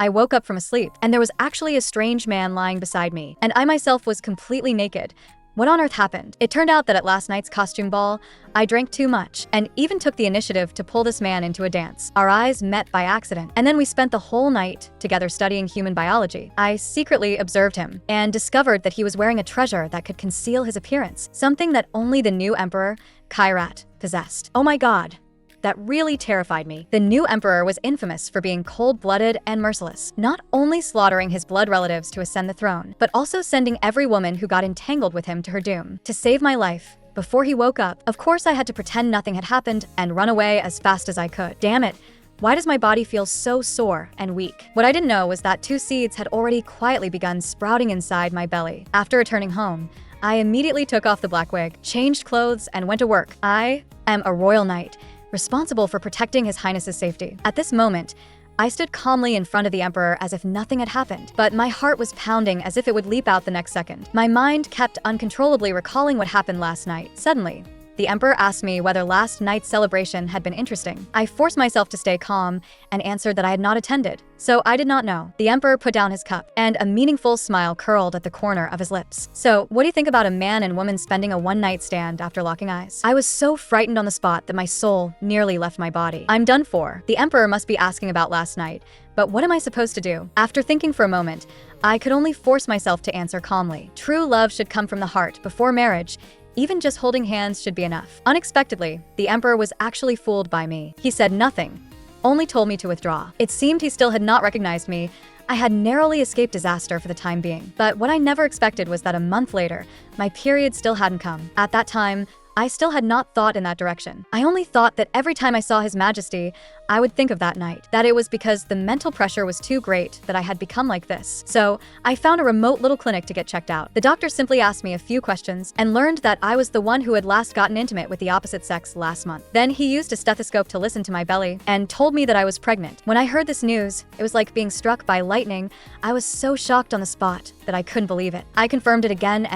I woke up from a sleep, and there was actually a strange man lying beside me, and I myself was completely naked. What on earth happened? It turned out that at last night's costume ball, I drank too much and even took the initiative to pull this man into a dance. Our eyes met by accident, and then we spent the whole night together studying human biology. I secretly observed him and discovered that he was wearing a treasure that could conceal his appearance, something that only the new emperor, Tyrant, possessed. Oh my god. That really terrified me. The new emperor was infamous for being cold-blooded and merciless, not only slaughtering his blood relatives to ascend the throne, but also sending every woman who got entangled with him to her doom. To save my life, before he woke up, of course I had to pretend nothing had happened and run away as fast as I could. Damn it. Why does my body feel so sore and weak? What I didn't know was that 2 seeds had already quietly begun sprouting inside my belly. After returning home, I immediately took off the black wig, changed clothes, and went to work. I am a royal knight, responsible for protecting His Highness's safety. At this moment, I stood calmly in front of the emperor as if nothing had happened, but my heart was pounding as if it would leap out the next second. My mind kept uncontrollably recalling what happened last night. Suddenly, the emperor asked me whether last night's celebration had been interesting. I forced myself to stay calm and answered that I had not attended, so I did not know. The emperor put down his cup, and a meaningful smile curled at the corner of his lips. So, what do you think about a man and woman spending a one-night stand after locking eyes? I was so frightened on the spot that my soul nearly left my body. I'm done for. The emperor must be asking about last night, but what am I supposed to do? After thinking for a moment, I could only force myself to answer calmly. True love should come from the heart before marriage. Even just holding hands should be enough. Unexpectedly, the emperor was actually fooled by me. He said nothing, only told me to withdraw. It seemed he still had not recognized me. I had narrowly escaped disaster for the time being. But what I never expected was that a month later, my period still hadn't come. At that time, I still had not thought in that direction. I only thought that every time I saw His Majesty, I would think of that night, that it was because the mental pressure was too great that I had become like this. So I found a remote little clinic to get checked out. The doctor simply asked me a few questions and learned that I was the one who had last gotten intimate with the opposite sex last month. Then he used a stethoscope to listen to my belly and told me that I was pregnant. When I heard this news, it was like being struck by lightning. I was so shocked on the spot that I couldn't believe it. I confirmed it again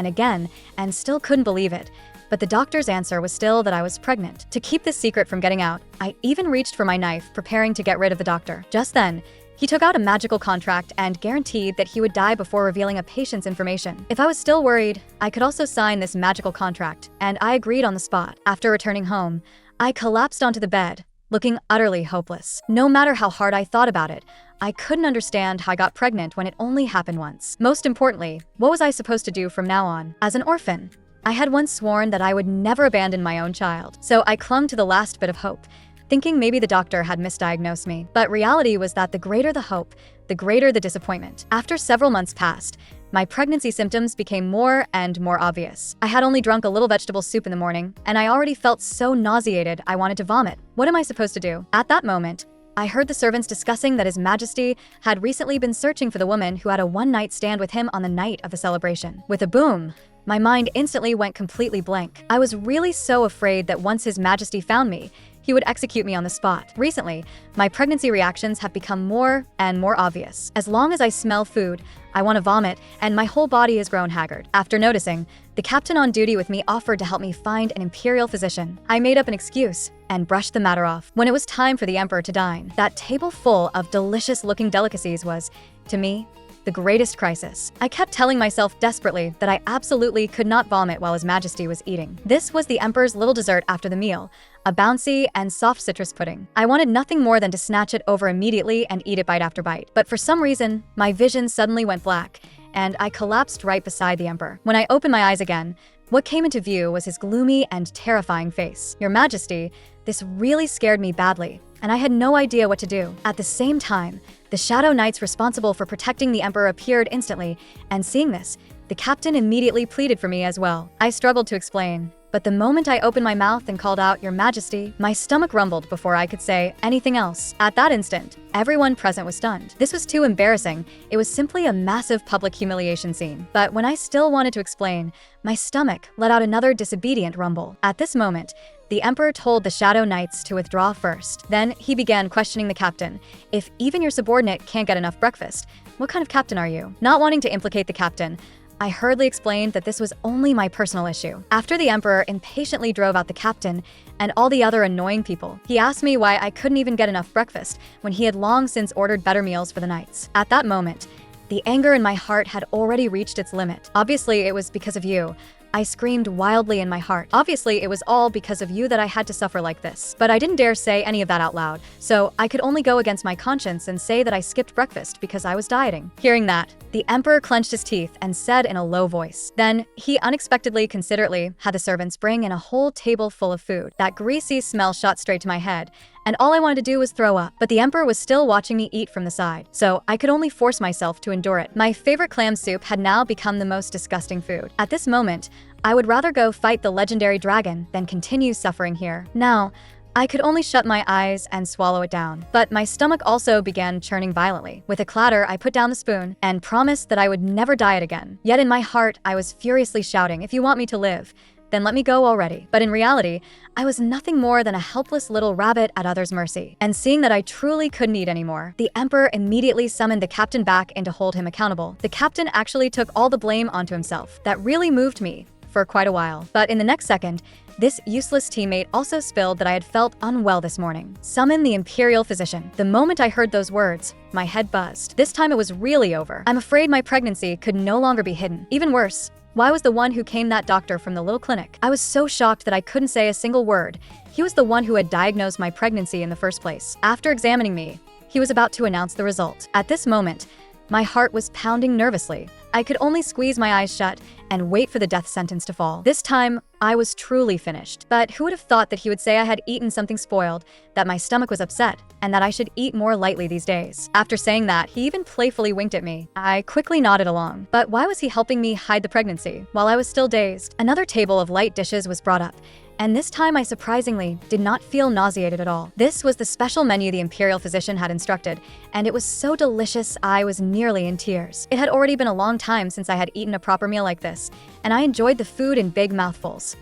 and still couldn't believe it. But the doctor's answer was still that I was pregnant. To keep this secret from getting out, I even reached for my knife, preparing to get rid of the doctor. Just then, he took out a magical contract and guaranteed that he would die before revealing a patient's information. If I was still worried, I could also sign this magical contract, and I agreed on the spot. After returning home, I collapsed onto the bed, looking utterly hopeless. No matter how hard I thought about it, I couldn't understand how I got pregnant when it only happened once. Most importantly, what was I supposed to do from now on? As an orphan, I had once sworn that I would never abandon my own child, so I clung to the last bit of hope, thinking maybe the doctor had misdiagnosed me. But reality was that the greater the hope, the greater the disappointment. After several months passed, my pregnancy symptoms became more and more obvious. I had only drunk a little vegetable soup in the morning, and I already felt so nauseated I wanted to vomit. What am I supposed to do? At that moment, I heard the servants discussing that His Majesty had recently been searching for the woman who had a one-night stand with him on the night of the celebration. With a boom, my mind instantly went completely blank. I was really so afraid that once His Majesty found me, he would execute me on the spot. Recently, my pregnancy reactions have become more and more obvious. As long as I smell food, I want to vomit, and my whole body has grown haggard. After noticing, the captain on duty with me offered to help me find an imperial physician. I made up an excuse and brushed the matter off. When it was time for the emperor to dine, that table full of delicious-looking delicacies was, to me, the greatest crisis. I kept telling myself desperately that I absolutely could not vomit while His Majesty was eating. This was the emperor's little dessert after the meal, a bouncy and soft citrus pudding. I wanted nothing more than to snatch it over immediately and eat it bite after bite. But for some reason, my vision suddenly went black, and I collapsed right beside the emperor. When I opened my eyes again, what came into view was his gloomy and terrifying face. Your Majesty, this really scared me badly, and I had no idea what to do. At the same time, the Shadow Knights responsible for protecting the emperor appeared instantly, and seeing this, the captain immediately pleaded for me as well. I struggled to explain, but the moment I opened my mouth and called out, "Your Majesty," my stomach rumbled before I could say anything else. At that instant, everyone present was stunned. This was too embarrassing. It was simply a massive public humiliation scene. But when I still wanted to explain, my stomach let out another disobedient rumble. At this moment, the emperor told the Shadow Knights to withdraw first. Then he began questioning the captain. If even your subordinate can't get enough breakfast, what kind of captain are you? Not wanting to implicate the captain, I hurriedly explained that this was only my personal issue. After the emperor impatiently drove out the captain and all the other annoying people, he asked me why I couldn't even get enough breakfast when he had long since ordered better meals for the nights. At that moment, the anger in my heart had already reached its limit. Obviously, it was because of you. I screamed wildly in my heart. Obviously, it was all because of you that I had to suffer like this. But I didn't dare say any of that out loud, so I could only go against my conscience and say that I skipped breakfast because I was dieting. Hearing that, the emperor clenched his teeth and said in a low voice. Then, he unexpectedly, considerately, had the servants bring in a whole table full of food. That greasy smell shot straight to my head, and all I wanted to do was throw up. But the emperor was still watching me eat from the side, so I could only force myself to endure it. My favorite clam soup had now become the most disgusting food. At this moment, I would rather go fight the legendary dragon than continue suffering here. Now, I could only shut my eyes and swallow it down. But my stomach also began churning violently. With a clatter, I put down the spoon and promised that I would never diet again. Yet in my heart, I was furiously shouting, "If you want me to live, then let me go already." But in reality, I was nothing more than a helpless little rabbit at others' mercy. And seeing that I truly couldn't eat anymore, the emperor immediately summoned the captain back in to hold him accountable. The captain actually took all the blame onto himself. That really moved me for quite a while. But in the next second, this useless teammate also spilled that I had felt unwell this morning. Summon the imperial physician. The moment I heard those words, my head buzzed. This time it was really over. I'm afraid my pregnancy could no longer be hidden. Even worse, why was the one who came that doctor from the little clinic? I was so shocked that I couldn't say a single word. He was the one who had diagnosed my pregnancy in the first place. After examining me, he was about to announce the result. At this moment, my heart was pounding nervously. I could only squeeze my eyes shut and wait for the death sentence to fall. This time, I was truly finished. But who would have thought that he would say I had eaten something spoiled, that my stomach was upset, and that I should eat more lightly these days? After saying that, he even playfully winked at me. I quickly nodded along. But why was he helping me hide the pregnancy while I was still dazed? Another table of light dishes was brought up, and this time I surprisingly did not feel nauseated at all. This was the special menu the imperial physician had instructed, and it was so delicious I was nearly in tears. It had already been a long time since I had eaten a proper meal like this, and I enjoyed the food in big mouthfuls.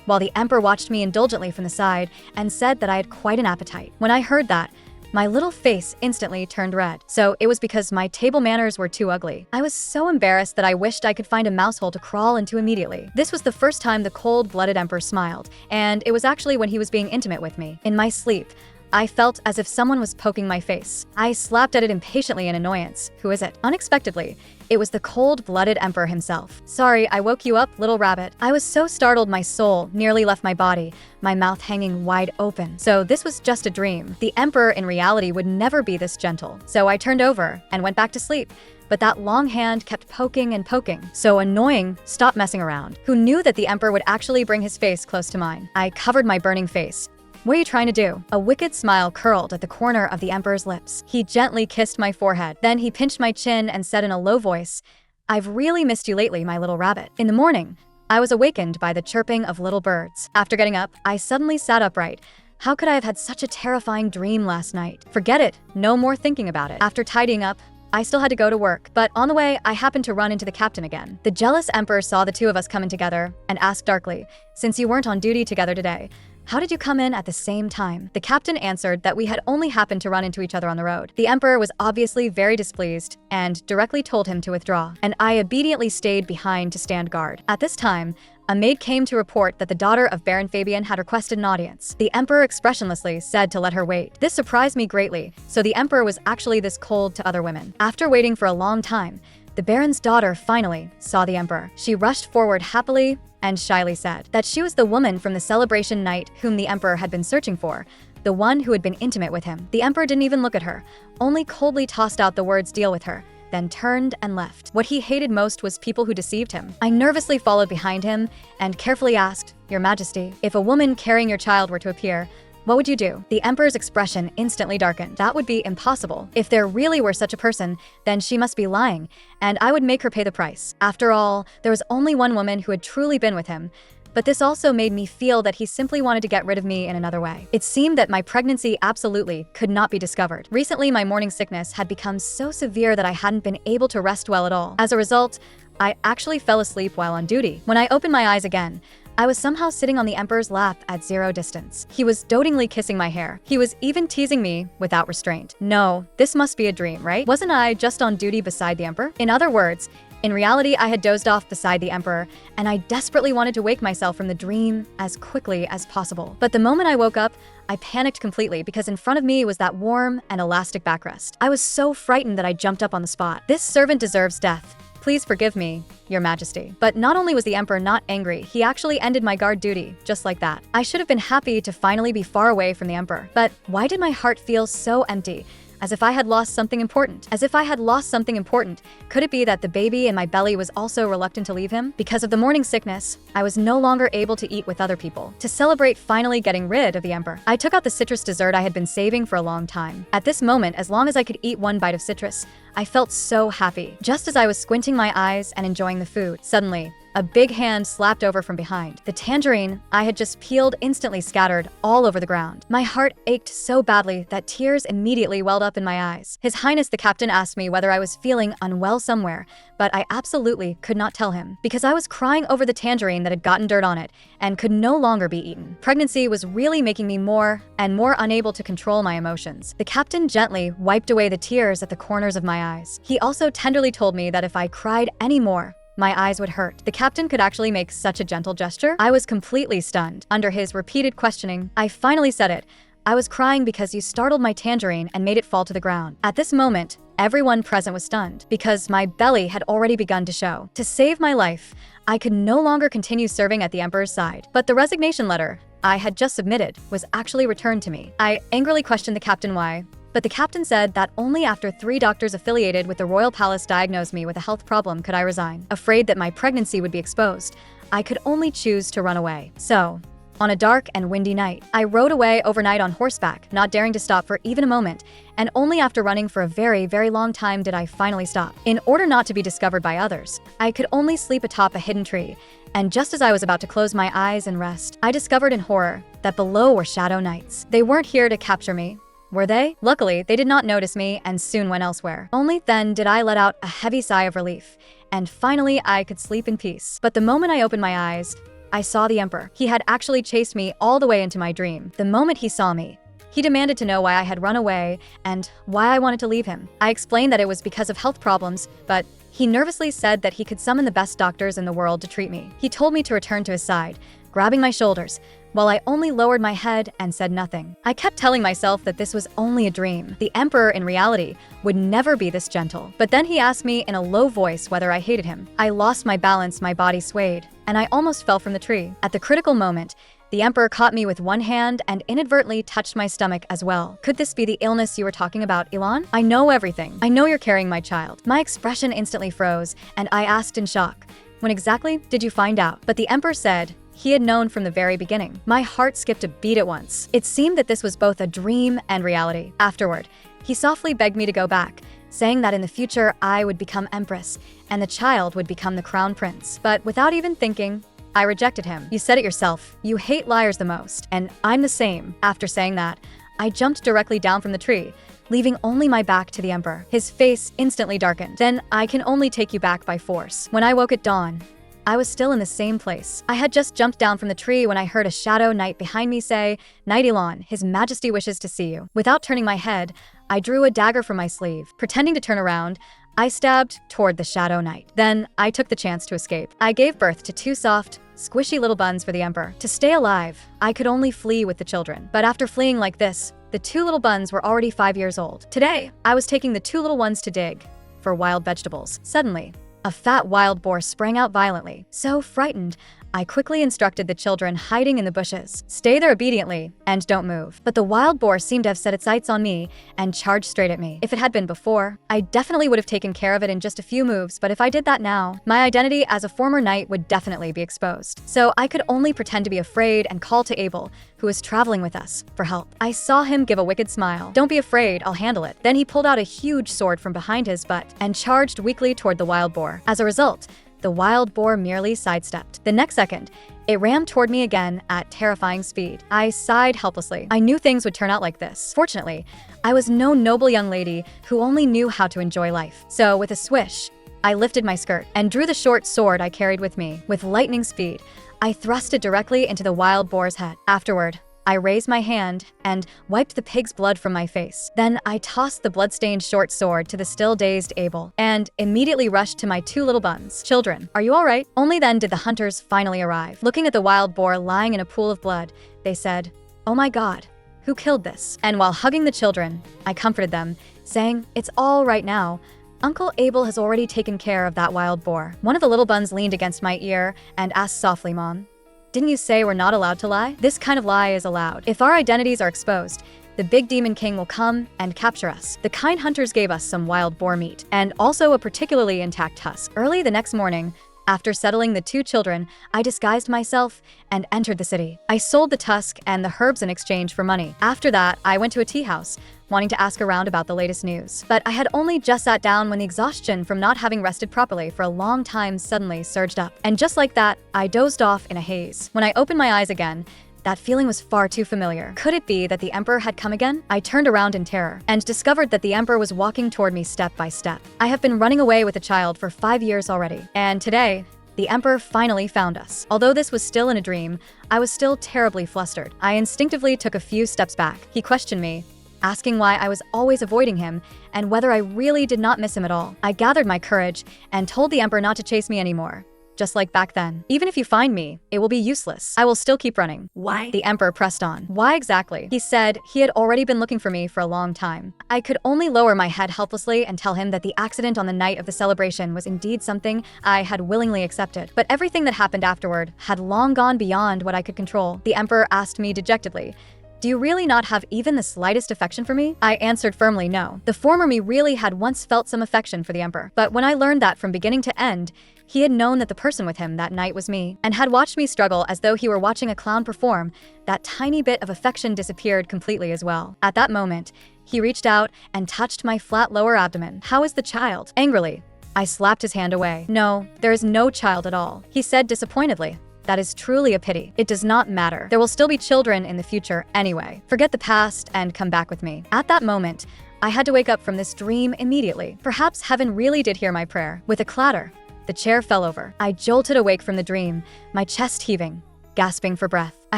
While the emperor watched me indulgently from the side and said that I had quite an appetite. When I heard that, my little face instantly turned red. So it was because my table manners were too ugly. I was so embarrassed that I wished I could find a mouse hole to crawl into immediately. This was the first time the cold-blooded emperor smiled, and it was actually when he was being intimate with me. In my sleep, I felt as if someone was poking my face. I slapped at it impatiently in annoyance. Who is it? Unexpectedly, it was the cold-blooded emperor himself. "Sorry, I woke you up, little rabbit." I was so startled my soul nearly left my body, my mouth hanging wide open. So this was just a dream. The emperor in reality would never be this gentle. So I turned over and went back to sleep. But that long hand kept poking and poking. So annoying, stop messing around. Who knew that the emperor would actually bring his face close to mine? I covered my burning face. "What are you trying to do?" A wicked smile curled at the corner of the emperor's lips. He gently kissed my forehead. Then he pinched my chin and said in a low voice, "I've really missed you lately, my little rabbit." In the morning, I was awakened by the chirping of little birds. After getting up, I suddenly sat upright. How could I have had such a terrifying dream last night? Forget it. No more thinking about it. After tidying up, I still had to go to work, but on the way, I happened to run into the captain again. The jealous emperor saw the two of us coming together and asked darkly, "Since you weren't on duty together today, how did you come in at the same time?" The captain answered that we had only happened to run into each other on the road. The emperor was obviously very displeased and directly told him to withdraw, and I obediently stayed behind to stand guard. At this time, a maid came to report that the daughter of Baron Fabian had requested an audience. The emperor expressionlessly said to let her wait. This surprised me greatly, so the emperor was actually this cold to other women. After waiting for a long time, the baron's daughter finally saw the emperor. She rushed forward happily and shyly said that she was the woman from the celebration night whom the emperor had been searching for, the one who had been intimate with him. The emperor didn't even look at her, only coldly tossed out the words "deal with her," then turned and left. What he hated most was people who deceived him. I nervously followed behind him and carefully asked, "Your Majesty, if a woman carrying your child were to appear, what would you do?" The emperor's expression instantly darkened. That would be impossible. If there really were such a person, then she must be lying, and I would make her pay the price. After all, there was only one woman who had truly been with him, but this also made me feel that he simply wanted to get rid of me in another way. It seemed that my pregnancy absolutely could not be discovered. Recently, my morning sickness had become so severe that I hadn't been able to rest well at all. As a result, I actually fell asleep while on duty. When I opened my eyes again, I was somehow sitting on the emperor's lap at 0 distance. He was dotingly kissing my hair. He was even teasing me without restraint. No, this must be a dream, right? Wasn't I just on duty beside the emperor? In other words, in reality, I had dozed off beside the emperor, and I desperately wanted to wake myself from the dream as quickly as possible. But the moment I woke up, I panicked completely because in front of me was that warm and elastic backrest. I was so frightened that I jumped up on the spot. This servant deserves death. Please forgive me, Your Majesty. But not only was the emperor not angry, he actually ended my guard duty, just like that. I should have been happy to finally be far away from the emperor. But why did my heart feel so empty? As if I had lost something important. As if I had lost something important. Could it be that the baby in my belly was also reluctant to leave him? Because of the morning sickness, I was no longer able to eat with other people. To celebrate finally getting rid of the emperor, I took out the citrus dessert I had been saving for a long time. At this moment, as long as I could eat one bite of citrus, I felt so happy. Just as I was squinting my eyes and enjoying the food, suddenly, a big hand slapped over from behind. The tangerine I had just peeled instantly scattered all over the ground. My heart ached so badly that tears immediately welled up in my eyes. His Highness the Captain asked me whether I was feeling unwell somewhere, but I absolutely could not tell him because I was crying over the tangerine that had gotten dirt on it and could no longer be eaten. Pregnancy was really making me more and more unable to control my emotions. The captain gently wiped away the tears at the corners of my eyes. He also tenderly told me that if I cried anymore, my eyes would hurt. The captain could actually make such a gentle gesture. I was completely stunned. Under his repeated questioning, I finally said it. I was crying because you startled my tangerine and made it fall to the ground. At this moment, everyone present was stunned because my belly had already begun to show. To save my life, I could no longer continue serving at the emperor's side. But the resignation letter I had just submitted was actually returned to me. I angrily questioned the captain why, but the captain said that only after 3 doctors affiliated with the royal palace diagnosed me with a health problem could I resign. Afraid that my pregnancy would be exposed, I could only choose to run away. So, on a dark and windy night, I rode away overnight on horseback, not daring to stop for even a moment, and only after running for a very, very long time did I finally stop. In order not to be discovered by others, I could only sleep atop a hidden tree, and just as I was about to close my eyes and rest, I discovered in horror that below were shadow knights. They weren't here to capture me, were they? Luckily, they did not notice me and soon went elsewhere. Only then did I let out a heavy sigh of relief, and finally I could sleep in peace. But the moment I opened my eyes, I saw the emperor. He had actually chased me all the way into my dream. The moment he saw me, he demanded to know why I had run away and why I wanted to leave him. I explained that it was because of health problems, but he nervously said that he could summon the best doctors in the world to treat me. He told me to return to his side, grabbing my shoulders, while I only lowered my head and said nothing. I kept telling myself that this was only a dream. The emperor, in reality, would never be this gentle. But then he asked me in a low voice whether I hated him. I lost my balance, my body swayed, and I almost fell from the tree. At the critical moment, the emperor caught me with one hand and inadvertently touched my stomach as well. Could this be the illness you were talking about, Elon? I know everything. I know you're carrying my child. My expression instantly froze, and I asked in shock, when exactly did you find out? But the emperor said, he had known from the very beginning. My heart skipped a beat at once. It seemed that this was both a dream and reality. Afterward, he softly begged me to go back, saying that in the future I would become empress, and the child would become the crown prince. But without even thinking, I rejected him. You said it yourself. You hate liars the most, and I'm the same. After saying that, I jumped directly down from the tree, leaving only my back to the emperor. His face instantly darkened. Then I can only take you back by force. When I woke at dawn, I was still in the same place. I had just jumped down from the tree when I heard a shadow knight behind me say, "Knight Elon, His Majesty wishes to see you." Without turning my head, I drew a dagger from my sleeve. Pretending to turn around, I stabbed toward the shadow knight. Then I took the chance to escape. I gave birth to 2 soft, squishy little buns for the emperor. To stay alive, I could only flee with the children. But after fleeing like this, the 2 little buns were already 5 years old. Today, I was taking the 2 little ones to dig for wild vegetables. Suddenly, a fat wild boar sprang out violently. So frightened, I quickly instructed the children hiding in the bushes, "Stay there obediently and don't move." But the wild boar seemed to have set its sights on me and charged straight at me. If it had been before, I definitely would have taken care of it in just a few moves, but if I did that now, my identity as a former knight would definitely be exposed. So I could only pretend to be afraid and call to Abel, who was traveling with us, for help. I saw him give a wicked smile. "Don't be afraid, I'll handle it." Then he pulled out a huge sword from behind his butt and charged weakly toward the wild boar. As a result, the wild boar merely sidestepped. The next second, it rammed toward me again at terrifying speed. I sighed helplessly. I knew things would turn out like this. Fortunately, I was no noble young lady who only knew how to enjoy life. So with a swish, I lifted my skirt and drew the short sword I carried with me. With lightning speed, I thrust it directly into the wild boar's head. Afterward, I raised my hand and wiped the pig's blood from my face. Then I tossed the bloodstained short sword to the still dazed Abel and immediately rushed to my two little buns. "Children, are you all right?" Only then did the hunters finally arrive. Looking at the wild boar lying in a pool of blood, they said, "Oh my God, who killed this?" And while hugging the children, I comforted them, saying, "It's all right now. Uncle Abel has already taken care of that wild boar." One of the little buns leaned against my ear and asked softly, "Mom, didn't you say we're not allowed to lie?" This kind of lie is allowed. If our identities are exposed, the big demon king will come and capture us. The kind hunters gave us some wild boar meat and also a particularly intact tusk. Early the next morning, after settling the two children, I disguised myself and entered the city. I sold the tusk and the herbs in exchange for money. After that, I went to a tea house, wanting to ask around about the latest news. But I had only just sat down when the exhaustion from not having rested properly for a long time suddenly surged up. And just like that, I dozed off in a haze. When I opened my eyes again, that feeling was far too familiar. Could it be that the Emperor had come again? I turned around in terror and discovered that the Emperor was walking toward me step by step. I have been running away with a child for 5 years already, and today, the Emperor finally found us. Although this was still in a dream, I was still terribly flustered. I instinctively took a few steps back. He questioned me, asking why I was always avoiding him and whether I really did not miss him at all. I gathered my courage and told the Emperor not to chase me anymore. Just like back then. "Even if you find me, it will be useless. I will still keep running." Why? The Emperor pressed on. "Why exactly?" He said he had already been looking for me for a long time. I could only lower my head helplessly and tell him that the accident on the night of the celebration was indeed something I had willingly accepted. But everything that happened afterward had long gone beyond what I could control. The Emperor asked me dejectedly, "Do you really not have even the slightest affection for me?" I answered firmly no. The former me really had once felt some affection for the Emperor. But when I learned that from beginning to end, he had known that the person with him that night was me, and had watched me struggle as though he were watching a clown perform, that tiny bit of affection disappeared completely as well. At that moment, he reached out and touched my flat lower abdomen. "How is the child?" Angrily, I slapped his hand away. "No, there is no child at all," he said disappointedly. "That is truly a pity. It does not matter. There will still be children in the future anyway. Forget the past and come back with me." At that moment, I had to wake up from this dream immediately. Perhaps heaven really did hear my prayer. With a clatter, the chair fell over. I jolted awake from the dream, my chest heaving, gasping for breath. I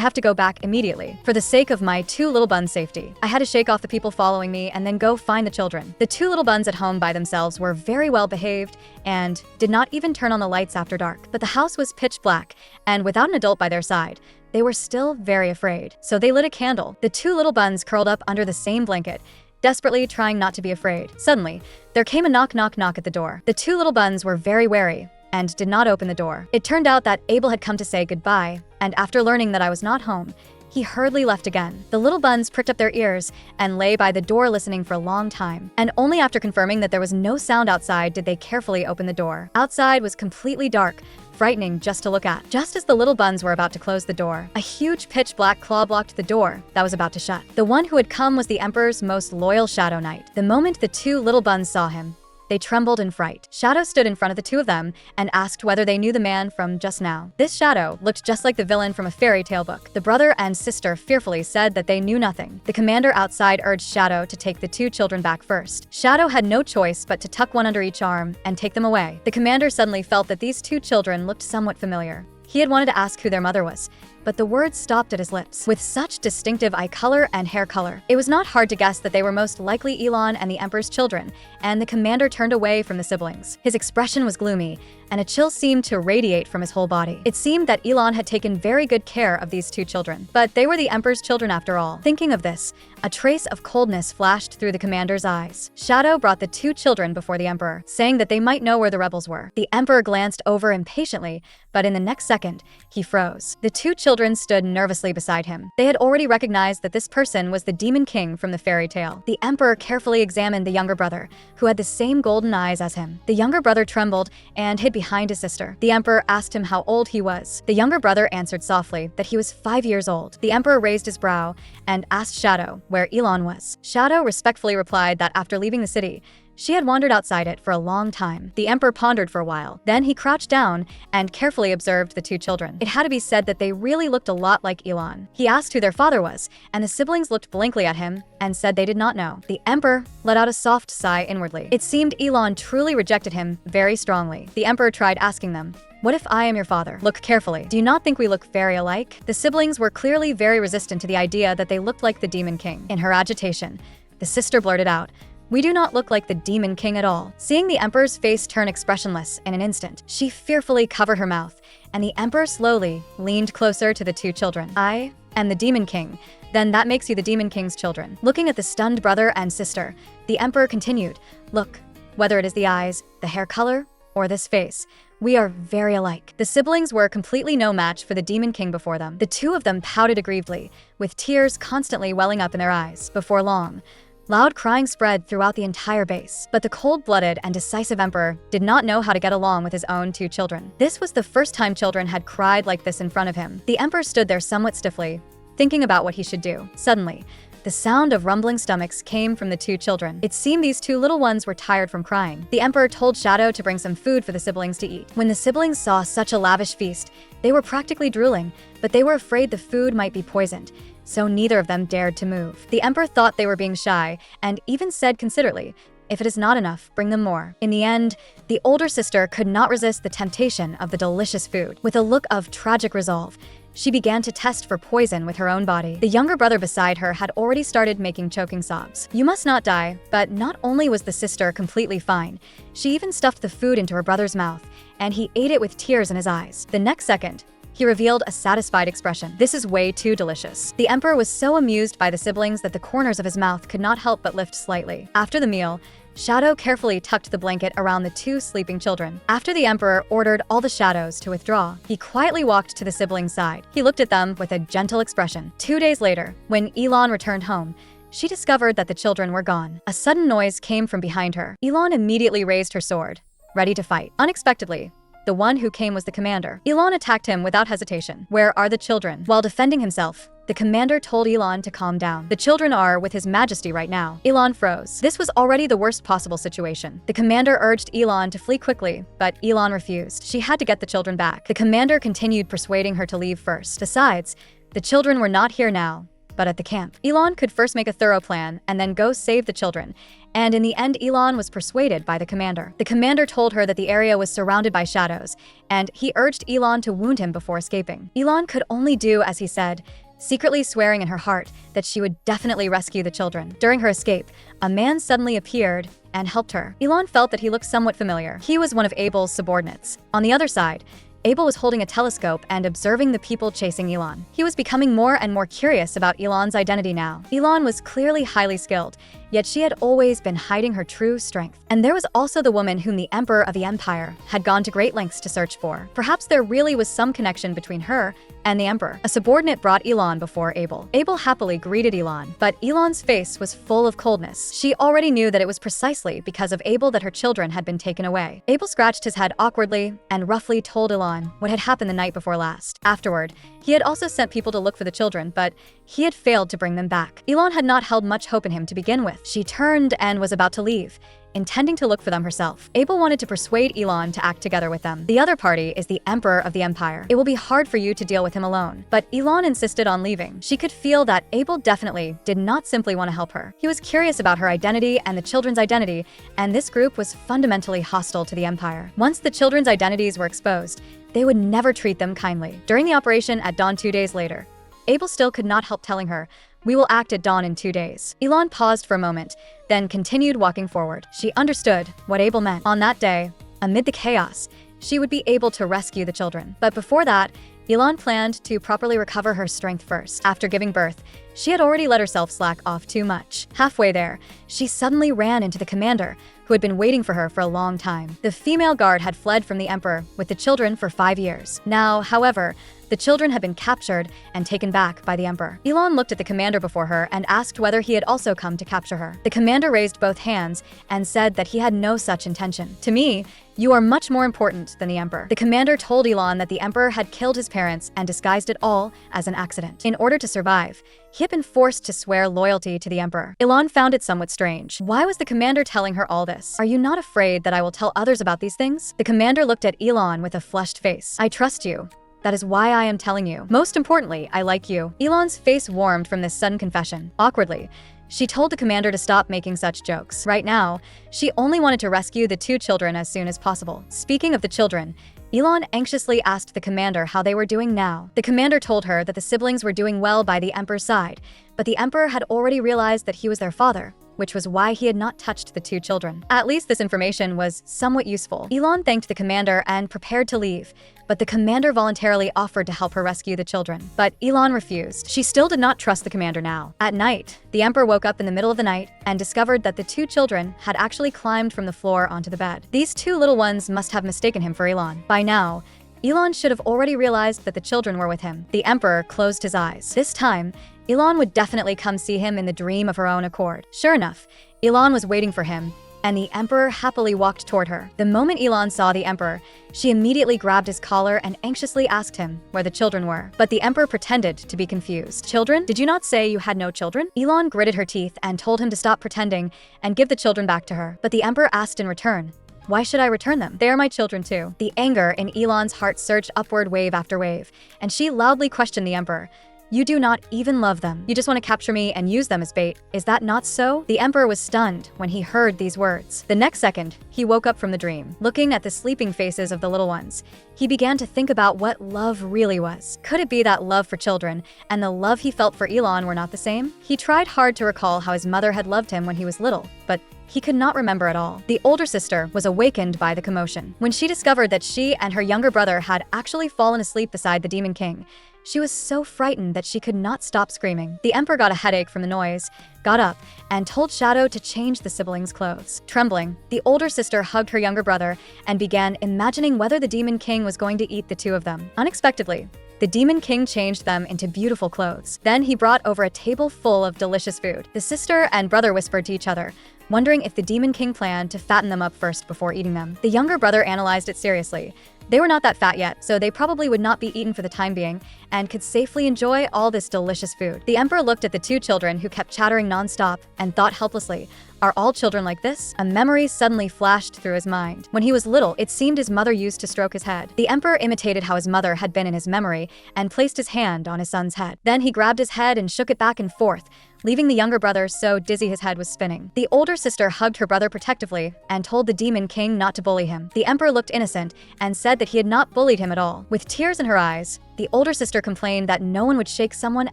have to go back immediately. For the sake of my two little buns' safety, I had to shake off the people following me and then go find the children. The two little buns at home by themselves were very well behaved and did not even turn on the lights after dark. But the house was pitch black, and without an adult by their side, they were still very afraid. So they lit a candle. The two little buns curled up under the same blanket, desperately trying not to be afraid. Suddenly, there came a knock knock knock at the door. The two little buns were very wary and did not open the door. It turned out that Abel had come to say goodbye, and after learning that I was not home, he hurriedly left again. The little buns pricked up their ears and lay by the door listening for a long time, and only after confirming that there was no sound outside did they carefully open the door. Outside was completely dark, frightening just to look at. Just as the little buns were about to close the door, a huge pitch black claw blocked the door that was about to shut. The one who had come was the Emperor's most loyal Shadow Knight. The moment the two little buns saw him, they trembled in fright. Shadow stood in front of the two of them and asked whether they knew the man from just now. This Shadow looked just like the villain from a fairy tale book. The brother and sister fearfully said that they knew nothing. The commander outside urged Shadow to take the two children back first. Shadow had no choice but to tuck one under each arm and take them away. The commander suddenly felt that these two children looked somewhat familiar. He had wanted to ask who their mother was, but the words stopped at his lips. With such distinctive eye color and hair color, it was not hard to guess that they were most likely Elon and the Emperor's children, and the commander turned away from the siblings. His expression was gloomy, and a chill seemed to radiate from his whole body. It seemed that Elon had taken very good care of these two children, but they were the Emperor's children after all. Thinking of this, a trace of coldness flashed through the commander's eyes. Shadow brought the two children before the Emperor, saying that they might know where the rebels were. The Emperor glanced over impatiently, but in the next second, he froze. The two children stood nervously beside him. They had already recognized that this person was the Demon King from the fairy tale. The Emperor carefully examined the younger brother, who had the same golden eyes as him. The younger brother trembled and hid behind his sister. The Emperor asked him how old he was. The younger brother answered softly that he was 5 years old. The Emperor raised his brow and asked Shadow where Elon was. Shadow respectfully replied that after leaving the city, she had wandered outside it for a long time. The Emperor pondered for a while. Then he crouched down and carefully observed the two children. It had to be said that they really looked a lot like Elon. He asked who their father was, and the siblings looked blankly at him and said they did not know. The Emperor let out a soft sigh inwardly. It seemed Elon truly rejected him very strongly. The Emperor tried asking them, What if I am your father? Look carefully. Do you not think we look very alike? The siblings were clearly very resistant to the idea that they looked like the Demon King. In her agitation, the sister blurted out, "We do not look like the Demon King at all." Seeing the emperor's face turn expressionless in an instant, she fearfully covered her mouth, and the emperor slowly leaned closer to the two children. "I am the Demon King. Then that makes you the Demon King's children." Looking at the stunned brother and sister, the emperor continued, "Look, whether it is the eyes, the hair color, or this face, we are very alike." The siblings were completely no match for the Demon King before them. The two of them pouted aggrievedly, with tears constantly welling up in their eyes. Before long, loud crying spread throughout the entire base. But the cold-blooded and decisive emperor did not know how to get along with his own two children. This was the first time children had cried like this in front of him. The emperor stood there somewhat stiffly, thinking about what he should do. Suddenly, the sound of rumbling stomachs came from the two children. It seemed these two little ones were tired from crying. The emperor told Shadow to bring some food for the siblings to eat. When the siblings saw such a lavish feast, they were practically drooling, but they were afraid the food might be poisoned, so neither of them dared to move. The emperor thought they were being shy and even said considerately, "If it is not enough, bring them more." In the end, the older sister could not resist the temptation of the delicious food. With a look of tragic resolve, she began to test for poison with her own body. The younger brother beside her had already started making choking sobs. "You must not die." But not only was the sister completely fine, she even stuffed the food into her brother's mouth, and he ate it with tears in his eyes. The next second, he revealed a satisfied expression. "This is way too delicious." The emperor was so amused by the siblings that the corners of his mouth could not help but lift slightly. After the meal, Shadow carefully tucked the blanket around the two sleeping children. After the emperor ordered all the shadows to withdraw, he quietly walked to the siblings' side. He looked at them with a gentle expression. 2 days later, when Elon returned home, she discovered that the children were gone. A sudden noise came from behind her. Elon immediately raised her sword, ready to fight. Unexpectedly, the one who came was the commander. Elon attacked him without hesitation. "Where are the children?" While defending himself, the commander told Elon to calm down. "The children are with His Majesty right now." Elon froze. This was already the worst possible situation. The commander urged Elon to flee quickly, but Elon refused. She had to get the children back. The commander continued persuading her to leave first. Besides, the children were not here now, but at the camp. Elon could first make a thorough plan and then go save the children. And in the end, Elon was persuaded by the commander. The commander told her that the area was surrounded by shadows, and he urged Elon to wound him before escaping. Elon could only do as he said, secretly swearing in her heart that she would definitely rescue the children. During her escape, a man suddenly appeared and helped her. Elon felt that he looked somewhat familiar. He was one of Abel's subordinates. On the other side, Abel was holding a telescope and observing the people chasing Elon. He was becoming more and more curious about Elon's identity now. Elon was clearly highly skilled, yet she had always been hiding her true strength. And there was also the woman whom the Emperor of the Empire had gone to great lengths to search for. Perhaps there really was some connection between her and the Emperor. A subordinate brought Elon before Abel. Abel happily greeted Elon, but Elon's face was full of coldness. She already knew that it was precisely because of Abel that her children had been taken away. Abel scratched his head awkwardly and roughly told Elon what had happened the night before last. Afterward, he had also sent people to look for the children, but he had failed to bring them back. Elon had not held much hope in him to begin with. She turned and was about to leave, intending to look for them herself. Abel wanted to persuade Elon to act together with them. "The other party is the Emperor of the Empire. It will be hard for you to deal with him alone." But Elon insisted on leaving. She could feel that Abel definitely did not simply want to help her. He was curious about her identity and the children's identity, and this group was fundamentally hostile to the Empire. Once the children's identities were exposed, they would never treat them kindly. During the operation at dawn 2 days later, Abel still could not help telling her, "We will act at dawn in 2 days." Elon paused for a moment, then continued walking forward. She understood what Abel meant. On that day, amid the chaos, she would be able to rescue the children. But before that, Elon planned to properly recover her strength first. After giving birth, she had already let herself slack off too much. Halfway there, she suddenly ran into the commander, who had been waiting for her for a long time. The female guard had fled from the Emperor with the children for 5 years. Now, however, the children had been captured and taken back by the Emperor. Elon looked at the commander before her and asked whether he had also come to capture her. The commander raised both hands and said that he had no such intention. "To me, you are much more important than the Emperor." The commander told Elon that the Emperor had killed his parents and disguised it all as an accident. In order to survive, he had been forced to swear loyalty to the Emperor. Elon found it somewhat strange. Why was the commander telling her all this? "Are you not afraid that I will tell others about these things?" The commander looked at Elon with a flushed face. "I trust you. That is why I am telling you. Most importantly, I like you." Elon's face warmed from this sudden confession. Awkwardly, She told the commander to stop making such jokes. Right now, she only wanted to rescue the 2 children as soon as possible. Speaking of the children, Elon anxiously asked the commander how they were doing now. The commander told her that the siblings were doing well by the emperor's side, but the emperor had already realized that he was their father, which was why he had not touched the 2 children. At least this information was somewhat useful. Elon thanked the commander and prepared to leave, but the commander voluntarily offered to help her rescue the children. But Elon refused. She still did not trust the commander now. At night, the emperor woke up in the middle of the night and discovered that the 2 children had actually climbed from the floor onto the bed. These 2 little ones must have mistaken him for Elon. By now, Elon should have already realized that the children were with him. The emperor closed his eyes. This time, Elon would definitely come see him in the dream of her own accord. Sure enough, Elon was waiting for him, and the emperor happily walked toward her. The moment Elon saw the emperor, she immediately grabbed his collar and anxiously asked him where the children were. But the emperor pretended to be confused. Children? Did you not say you had no children? Elon gritted her teeth and told him to stop pretending and give the children back to her. But the emperor asked in return, "Why should I return them? They are my children too." The anger in Elon's heart surged upward wave after wave, and she loudly questioned the emperor. "You do not even love them. You just want to capture me and use them as bait. Is that not so?" The emperor was stunned when he heard these words. The next second, he woke up from the dream. Looking at the sleeping faces of the little ones, he began to think about what love really was. Could it be that love for children and the love he felt for Elon were not the same? He tried hard to recall how his mother had loved him when he was little, but he could not remember at all. The older sister was awakened by the commotion. When she discovered that she and her younger brother had actually fallen asleep beside the Demon King, she was so frightened that she could not stop screaming. The emperor got a headache from the noise, got up, and told Shadow to change the siblings' clothes. Trembling, the older sister hugged her younger brother and began imagining whether the Demon King was going to eat the 2 of them. Unexpectedly, the Demon King changed them into beautiful clothes. Then he brought over a table full of delicious food. The sister and brother whispered to each other, wondering if the Demon King planned to fatten them up first before eating them. The younger brother analyzed it seriously. They were not that fat yet, so they probably would not be eaten for the time being and could safely enjoy all this delicious food. The emperor looked at the 2 children who kept chattering non-stop and thought helplessly, "Are all children like this?" A memory suddenly flashed through his mind. When he was little, it seemed his mother used to stroke his head. The emperor imitated how his mother had been in his memory and placed his hand on his son's head. Then he grabbed his head and shook it back and forth, leaving the younger brother so dizzy his head was spinning. The older sister hugged her brother protectively and told the Demon King not to bully him. The emperor looked innocent and said that he had not bullied him at all. With tears in her eyes, the older sister complained that no one would shake someone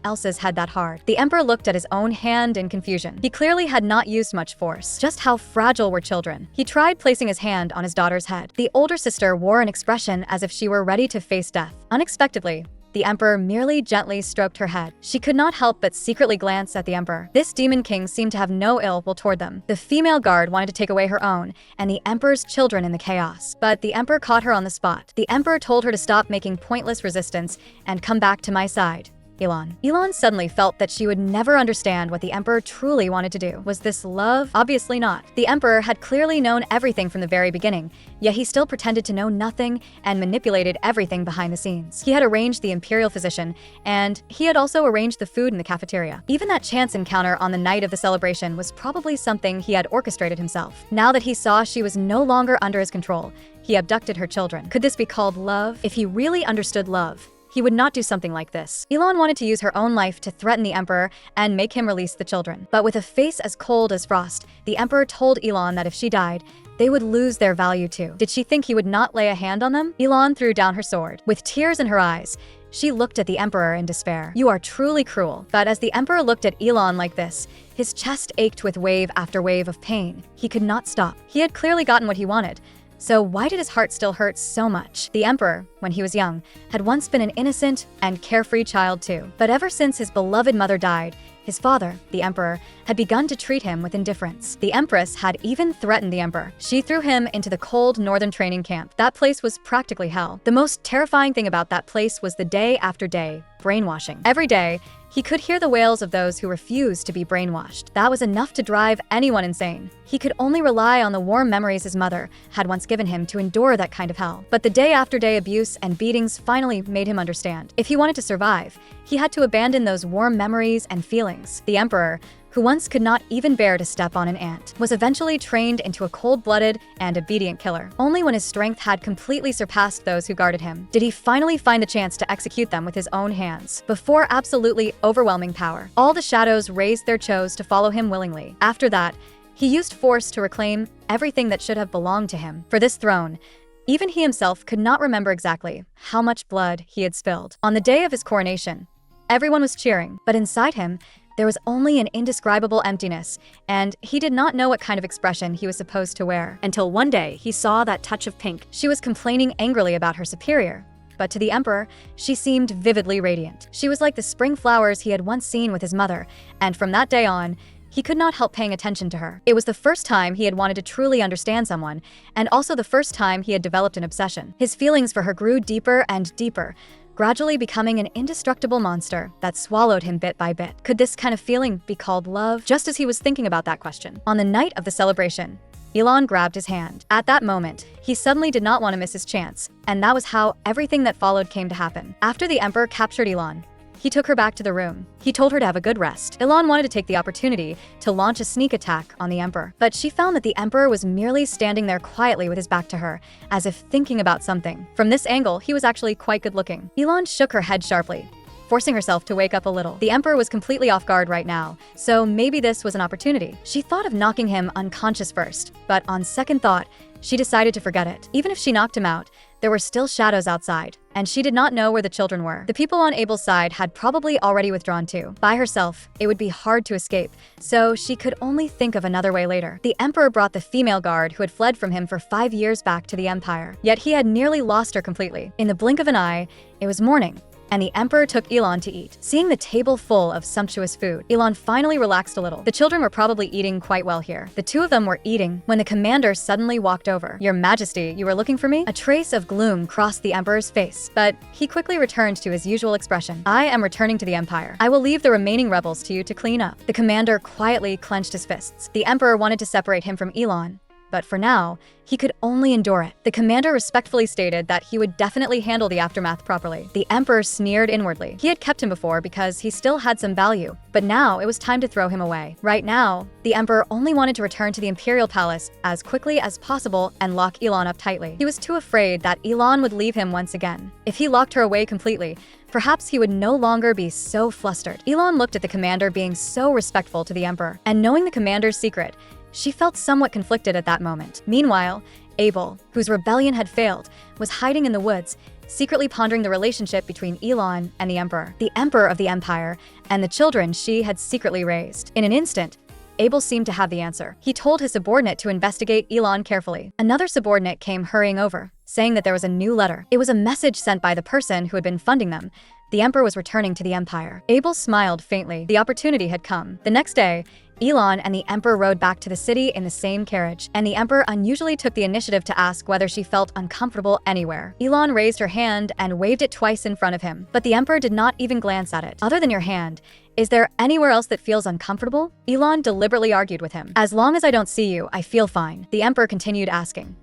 else's head that hard. The emperor looked at his own hand in confusion. He clearly had not used much force. Just how fragile were children? He tried placing his hand on his daughter's head. The older sister wore an expression as if she were ready to face death. Unexpectedly, the emperor merely gently stroked her head. She could not help but secretly glance at the emperor. This Demon King seemed to have no ill will toward them. The female guard wanted to take away her own and the emperor's children in the chaos, but the emperor caught her on the spot. The emperor told her to stop making pointless resistance and come back to my side. Elon. Elon suddenly felt that she would never understand what the emperor truly wanted to do. Was this love? Obviously not. The emperor had clearly known everything from the very beginning, yet he still pretended to know nothing and manipulated everything behind the scenes. He had arranged the imperial physician, and he had also arranged the food in the cafeteria. Even that chance encounter on the night of the celebration was probably something he had orchestrated himself. Now that he saw she was no longer under his control, he abducted her children. Could this be called love? If he really understood love, he would not do something like this. Elon wanted to use her own life to threaten the emperor and make him release the children. But with a face as cold as frost, the emperor told Elon that if she died, they would lose their value too. Did she think he would not lay a hand on them? Elon threw down her sword. With tears in her eyes, she looked at the emperor in despair. "You are truly cruel." But as the emperor looked at Elon like this, his chest ached with wave after wave of pain. He could not stop. He had clearly gotten what he wanted. So why did his heart still hurt so much? The emperor, when he was young, had once been an innocent and carefree child too. But ever since his beloved mother died, his father, the emperor, had begun to treat him with indifference. The empress had even threatened the emperor. She threw him into the cold northern training camp. That place was practically hell. The most terrifying thing about that place was the day after day brainwashing. Every day, he could hear the wails of those who refused to be brainwashed. That was enough to drive anyone insane. He could only rely on the warm memories his mother had once given him to endure that kind of hell. But the day after day abuse and beatings finally made him understand. If he wanted to survive, he had to abandon those warm memories and feelings. The emperor, who once could not even bear to step on an ant, was eventually trained into a cold-blooded and obedient killer. Only when his strength had completely surpassed those who guarded him did he finally find the chance to execute them with his own hands. Before absolutely overwhelming power, all the shadows raised their chose to follow him willingly. After that, he used force to reclaim everything that should have belonged to him. For this throne, even he himself could not remember exactly how much blood he had spilled. On the day of his coronation, everyone was cheering, but inside him, there was only an indescribable emptiness, and he did not know what kind of expression he was supposed to wear. Until one day, he saw that touch of pink. She was complaining angrily about her superior, but to the emperor, she seemed vividly radiant. She was like the spring flowers he had once seen with his mother, and from that day on, he could not help paying attention to her. It was the first time he had wanted to truly understand someone, and also the first time he had developed an obsession. His feelings for her grew deeper and deeper, gradually becoming an indestructible monster that swallowed him bit by bit. Could this kind of feeling be called love? Just as he was thinking about that question, on the night of the celebration, Elon grabbed his hand. At that moment, he suddenly did not want to miss his chance, and that was how everything that followed came to happen. After the emperor captured Elon, he took her back to the room. He told her to have a good rest. Elon wanted to take the opportunity to launch a sneak attack on the emperor, but she found that the emperor was merely standing there quietly with his back to her, as if thinking about something. From this angle, he was actually quite good looking. Elon shook her head sharply, forcing herself to wake up a little. The emperor was completely off guard right now, so maybe this was an opportunity. She thought of knocking him unconscious first, but on second thought, she decided to forget it. Even if she knocked him out, there were still shadows outside, and she did not know where the children were. The people on Abel's side had probably already withdrawn too. By herself, it would be hard to escape, so she could only think of another way later. The emperor brought the female guard who had fled from him for 5 years back to the empire, yet he had nearly lost her completely. In the blink of an eye, it was morning, and the emperor took Elon to eat. Seeing the table full of sumptuous food, Elon finally relaxed a little. The children were probably eating quite well here. The two of them were eating when the commander suddenly walked over. "Your Majesty, you were looking for me?" A trace of gloom crossed the emperor's face, but he quickly returned to his usual expression. "I am returning to the empire. I will leave the remaining rebels to you to clean up." The commander quietly clenched his fists. The emperor wanted to separate him from Elon, but for now, he could only endure it. The commander respectfully stated that he would definitely handle the aftermath properly. The emperor sneered inwardly. He had kept him before because he still had some value, but now it was time to throw him away. Right now, the emperor only wanted to return to the imperial palace as quickly as possible and lock Elon up tightly. He was too afraid that Elon would leave him once again. If he locked her away completely, perhaps he would no longer be so flustered. Elon looked at the commander being so respectful to the emperor, and knowing the commander's secret, she felt somewhat conflicted at that moment. Meanwhile, Abel, whose rebellion had failed, was hiding in the woods, secretly pondering the relationship between Elon and the emperor of the empire, and the children she had secretly raised. In an instant, Abel seemed to have the answer. He told his subordinate to investigate Elon carefully. Another subordinate came hurrying over, saying that there was a new letter. It was a message sent by the person who had been funding them. The emperor was returning to the empire. Abel smiled faintly. The opportunity had come. The next day, Elon and the emperor rode back to the city in the same carriage, and the emperor unusually took the initiative to ask whether she felt uncomfortable anywhere. Elon raised her hand and waved it twice in front of him, but the emperor did not even glance at it. "Other than your hand, is there anywhere else that feels uncomfortable?" Elon deliberately argued with him. "As long as I don't see you, I feel fine." The emperor continued asking.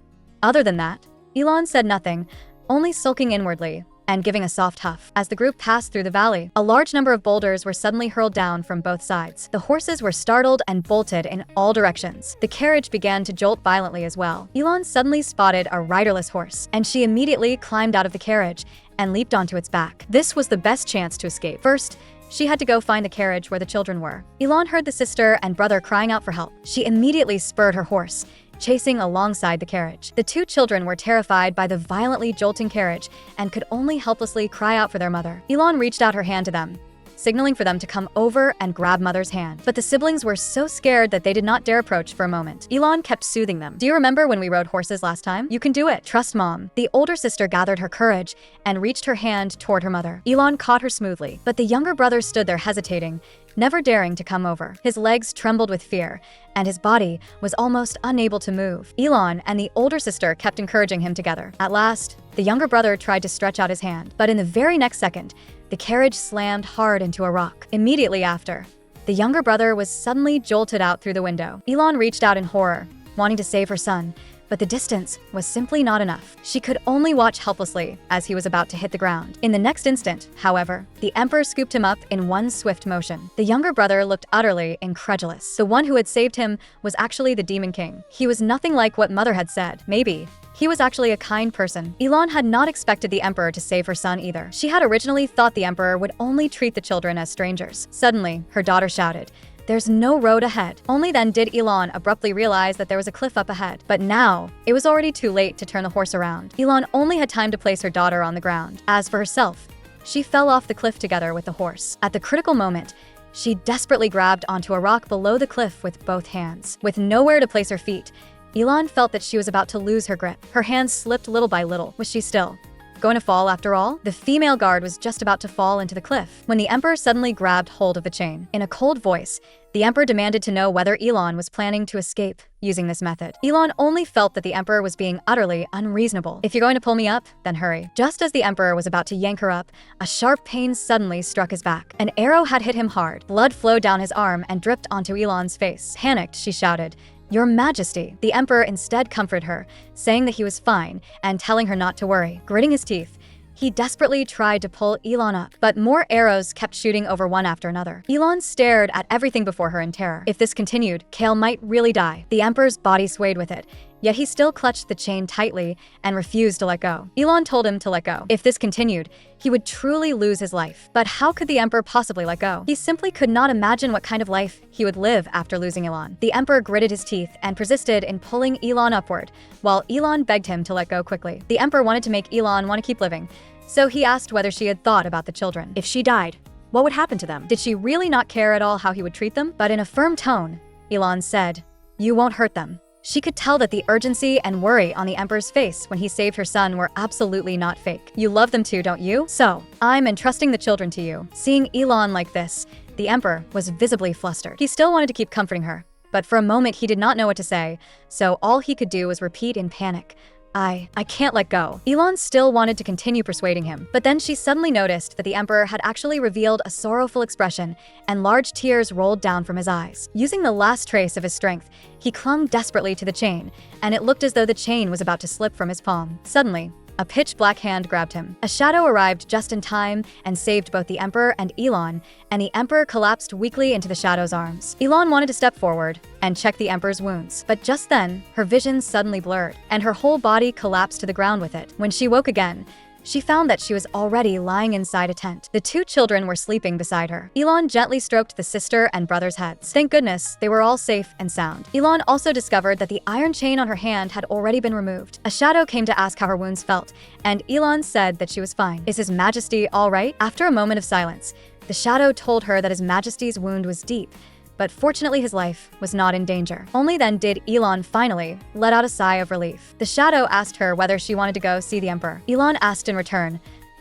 Other than that, Elon said nothing, only sulking inwardly and giving a soft huff. As the group passed through the valley, a large number of boulders were suddenly hurled down from both sides. The horses were startled and bolted in all directions. The carriage began to jolt violently as well. Elon suddenly spotted a riderless horse, and she immediately climbed out of the carriage and leaped onto its back. This was the best chance to escape. First, she had to go find the carriage where the children were. Elon heard the sister and brother crying out for help. She immediately spurred her horse, chasing alongside the carriage. The two children were terrified by the violently jolting carriage and could only helplessly cry out for their mother. Elon reached out her hand to them, signaling for them to come over and grab mother's hand. But the siblings were so scared that they did not dare approach for a moment. Elon kept soothing them. "Do you remember when we rode horses last time? You can do it. Trust mom." The older sister gathered her courage and reached her hand toward her mother. Elon caught her smoothly, but the younger brother stood there hesitating, never daring to come over. His legs trembled with fear, and his body was almost unable to move. Elon and the older sister kept encouraging him together. At last, the younger brother tried to stretch out his hand, but in the very next second, the carriage slammed hard into a rock. Immediately after, the younger brother was suddenly jolted out through the window. Elon reached out in horror, wanting to save her son, but the distance was simply not enough. She could only watch helplessly as he was about to hit the ground. In the next instant, however, the emperor scooped him up in one swift motion. The younger brother looked utterly incredulous. The one who had saved him was actually the Demon King. He was nothing like what Mother had said. Maybe he was actually a kind person. Elon had not expected the emperor to save her son either. She had originally thought the emperor would only treat the children as strangers. Suddenly, her daughter shouted, "There's no road ahead." Only then did Elon abruptly realize that there was a cliff up ahead. But now, it was already too late to turn the horse around. Elon only had time to place her daughter on the ground. As for herself, she fell off the cliff together with the horse. At the critical moment, she desperately grabbed onto a rock below the cliff with both hands. With nowhere to place her feet, Elon felt that she was about to lose her grip. Her hands slipped little by little. Was she still going to fall after all? The female guard was just about to fall into the cliff when the emperor suddenly grabbed hold of the chain. In a cold voice, the emperor demanded to know whether Elon was planning to escape using this method. Elon only felt that the emperor was being utterly unreasonable. "If you're going to pull me up, then hurry." Just as the emperor was about to yank her up, a sharp pain suddenly struck his back. An arrow had hit him hard. Blood flowed down his arm and dripped onto Elon's face. Panicked, she shouted, "Your Majesty." The emperor instead comforted her, saying that he was fine and telling her not to worry. Gritting his teeth, he desperately tried to pull Elon up, but more arrows kept shooting over one after another. Elon stared at everything before her in terror. If this continued, Kale might really die. The emperor's body swayed with it, yet he still clutched the chain tightly and refused to let go. Elon told him to let go. If this continued, he would truly lose his life. But how could the emperor possibly let go? He simply could not imagine what kind of life he would live after losing Elon. The emperor gritted his teeth and persisted in pulling Elon upward, while Elon begged him to let go quickly. The emperor wanted to make Elon want to keep living, so he asked whether she had thought about the children. If she died, what would happen to them? Did she really not care at all how he would treat them? But in a firm tone, Elon said, "You won't hurt them." She could tell that the urgency and worry on the emperor's face when he saved her son were absolutely not fake. "You love them too, don't you? So, I'm entrusting the children to you." Seeing Elon like this, the emperor was visibly flustered. He still wanted to keep comforting her, but for a moment he did not know what to say, so all he could do was repeat in panic, I can't let go." Elon still wanted to continue persuading him, but then she suddenly noticed that the emperor had actually revealed a sorrowful expression, and large tears rolled down from his eyes. Using the last trace of his strength, he clung desperately to the chain, and it looked as though the chain was about to slip from his palm. Suddenly, a pitch-black hand grabbed him. A shadow arrived just in time and saved both the emperor and Elon, and the emperor collapsed weakly into the shadow's arms. Elon wanted to step forward and check the emperor's wounds, but just then, her vision suddenly blurred, and her whole body collapsed to the ground with it. When she woke again, she found that she was already lying inside a tent. The two children were sleeping beside her. Elon gently stroked the sister and brother's heads. Thank goodness, they were all safe and sound. Elon also discovered that the iron chain on her hand had already been removed. A shadow came to ask how her wounds felt, and Elon said that she was fine. "Is His Majesty all right?" After a moment of silence, the shadow told her that His Majesty's wound was deep, but fortunately his life was not in danger. Only then did Elon finally let out a sigh of relief. The shadow asked her whether she wanted to go see the emperor. Elon asked in return,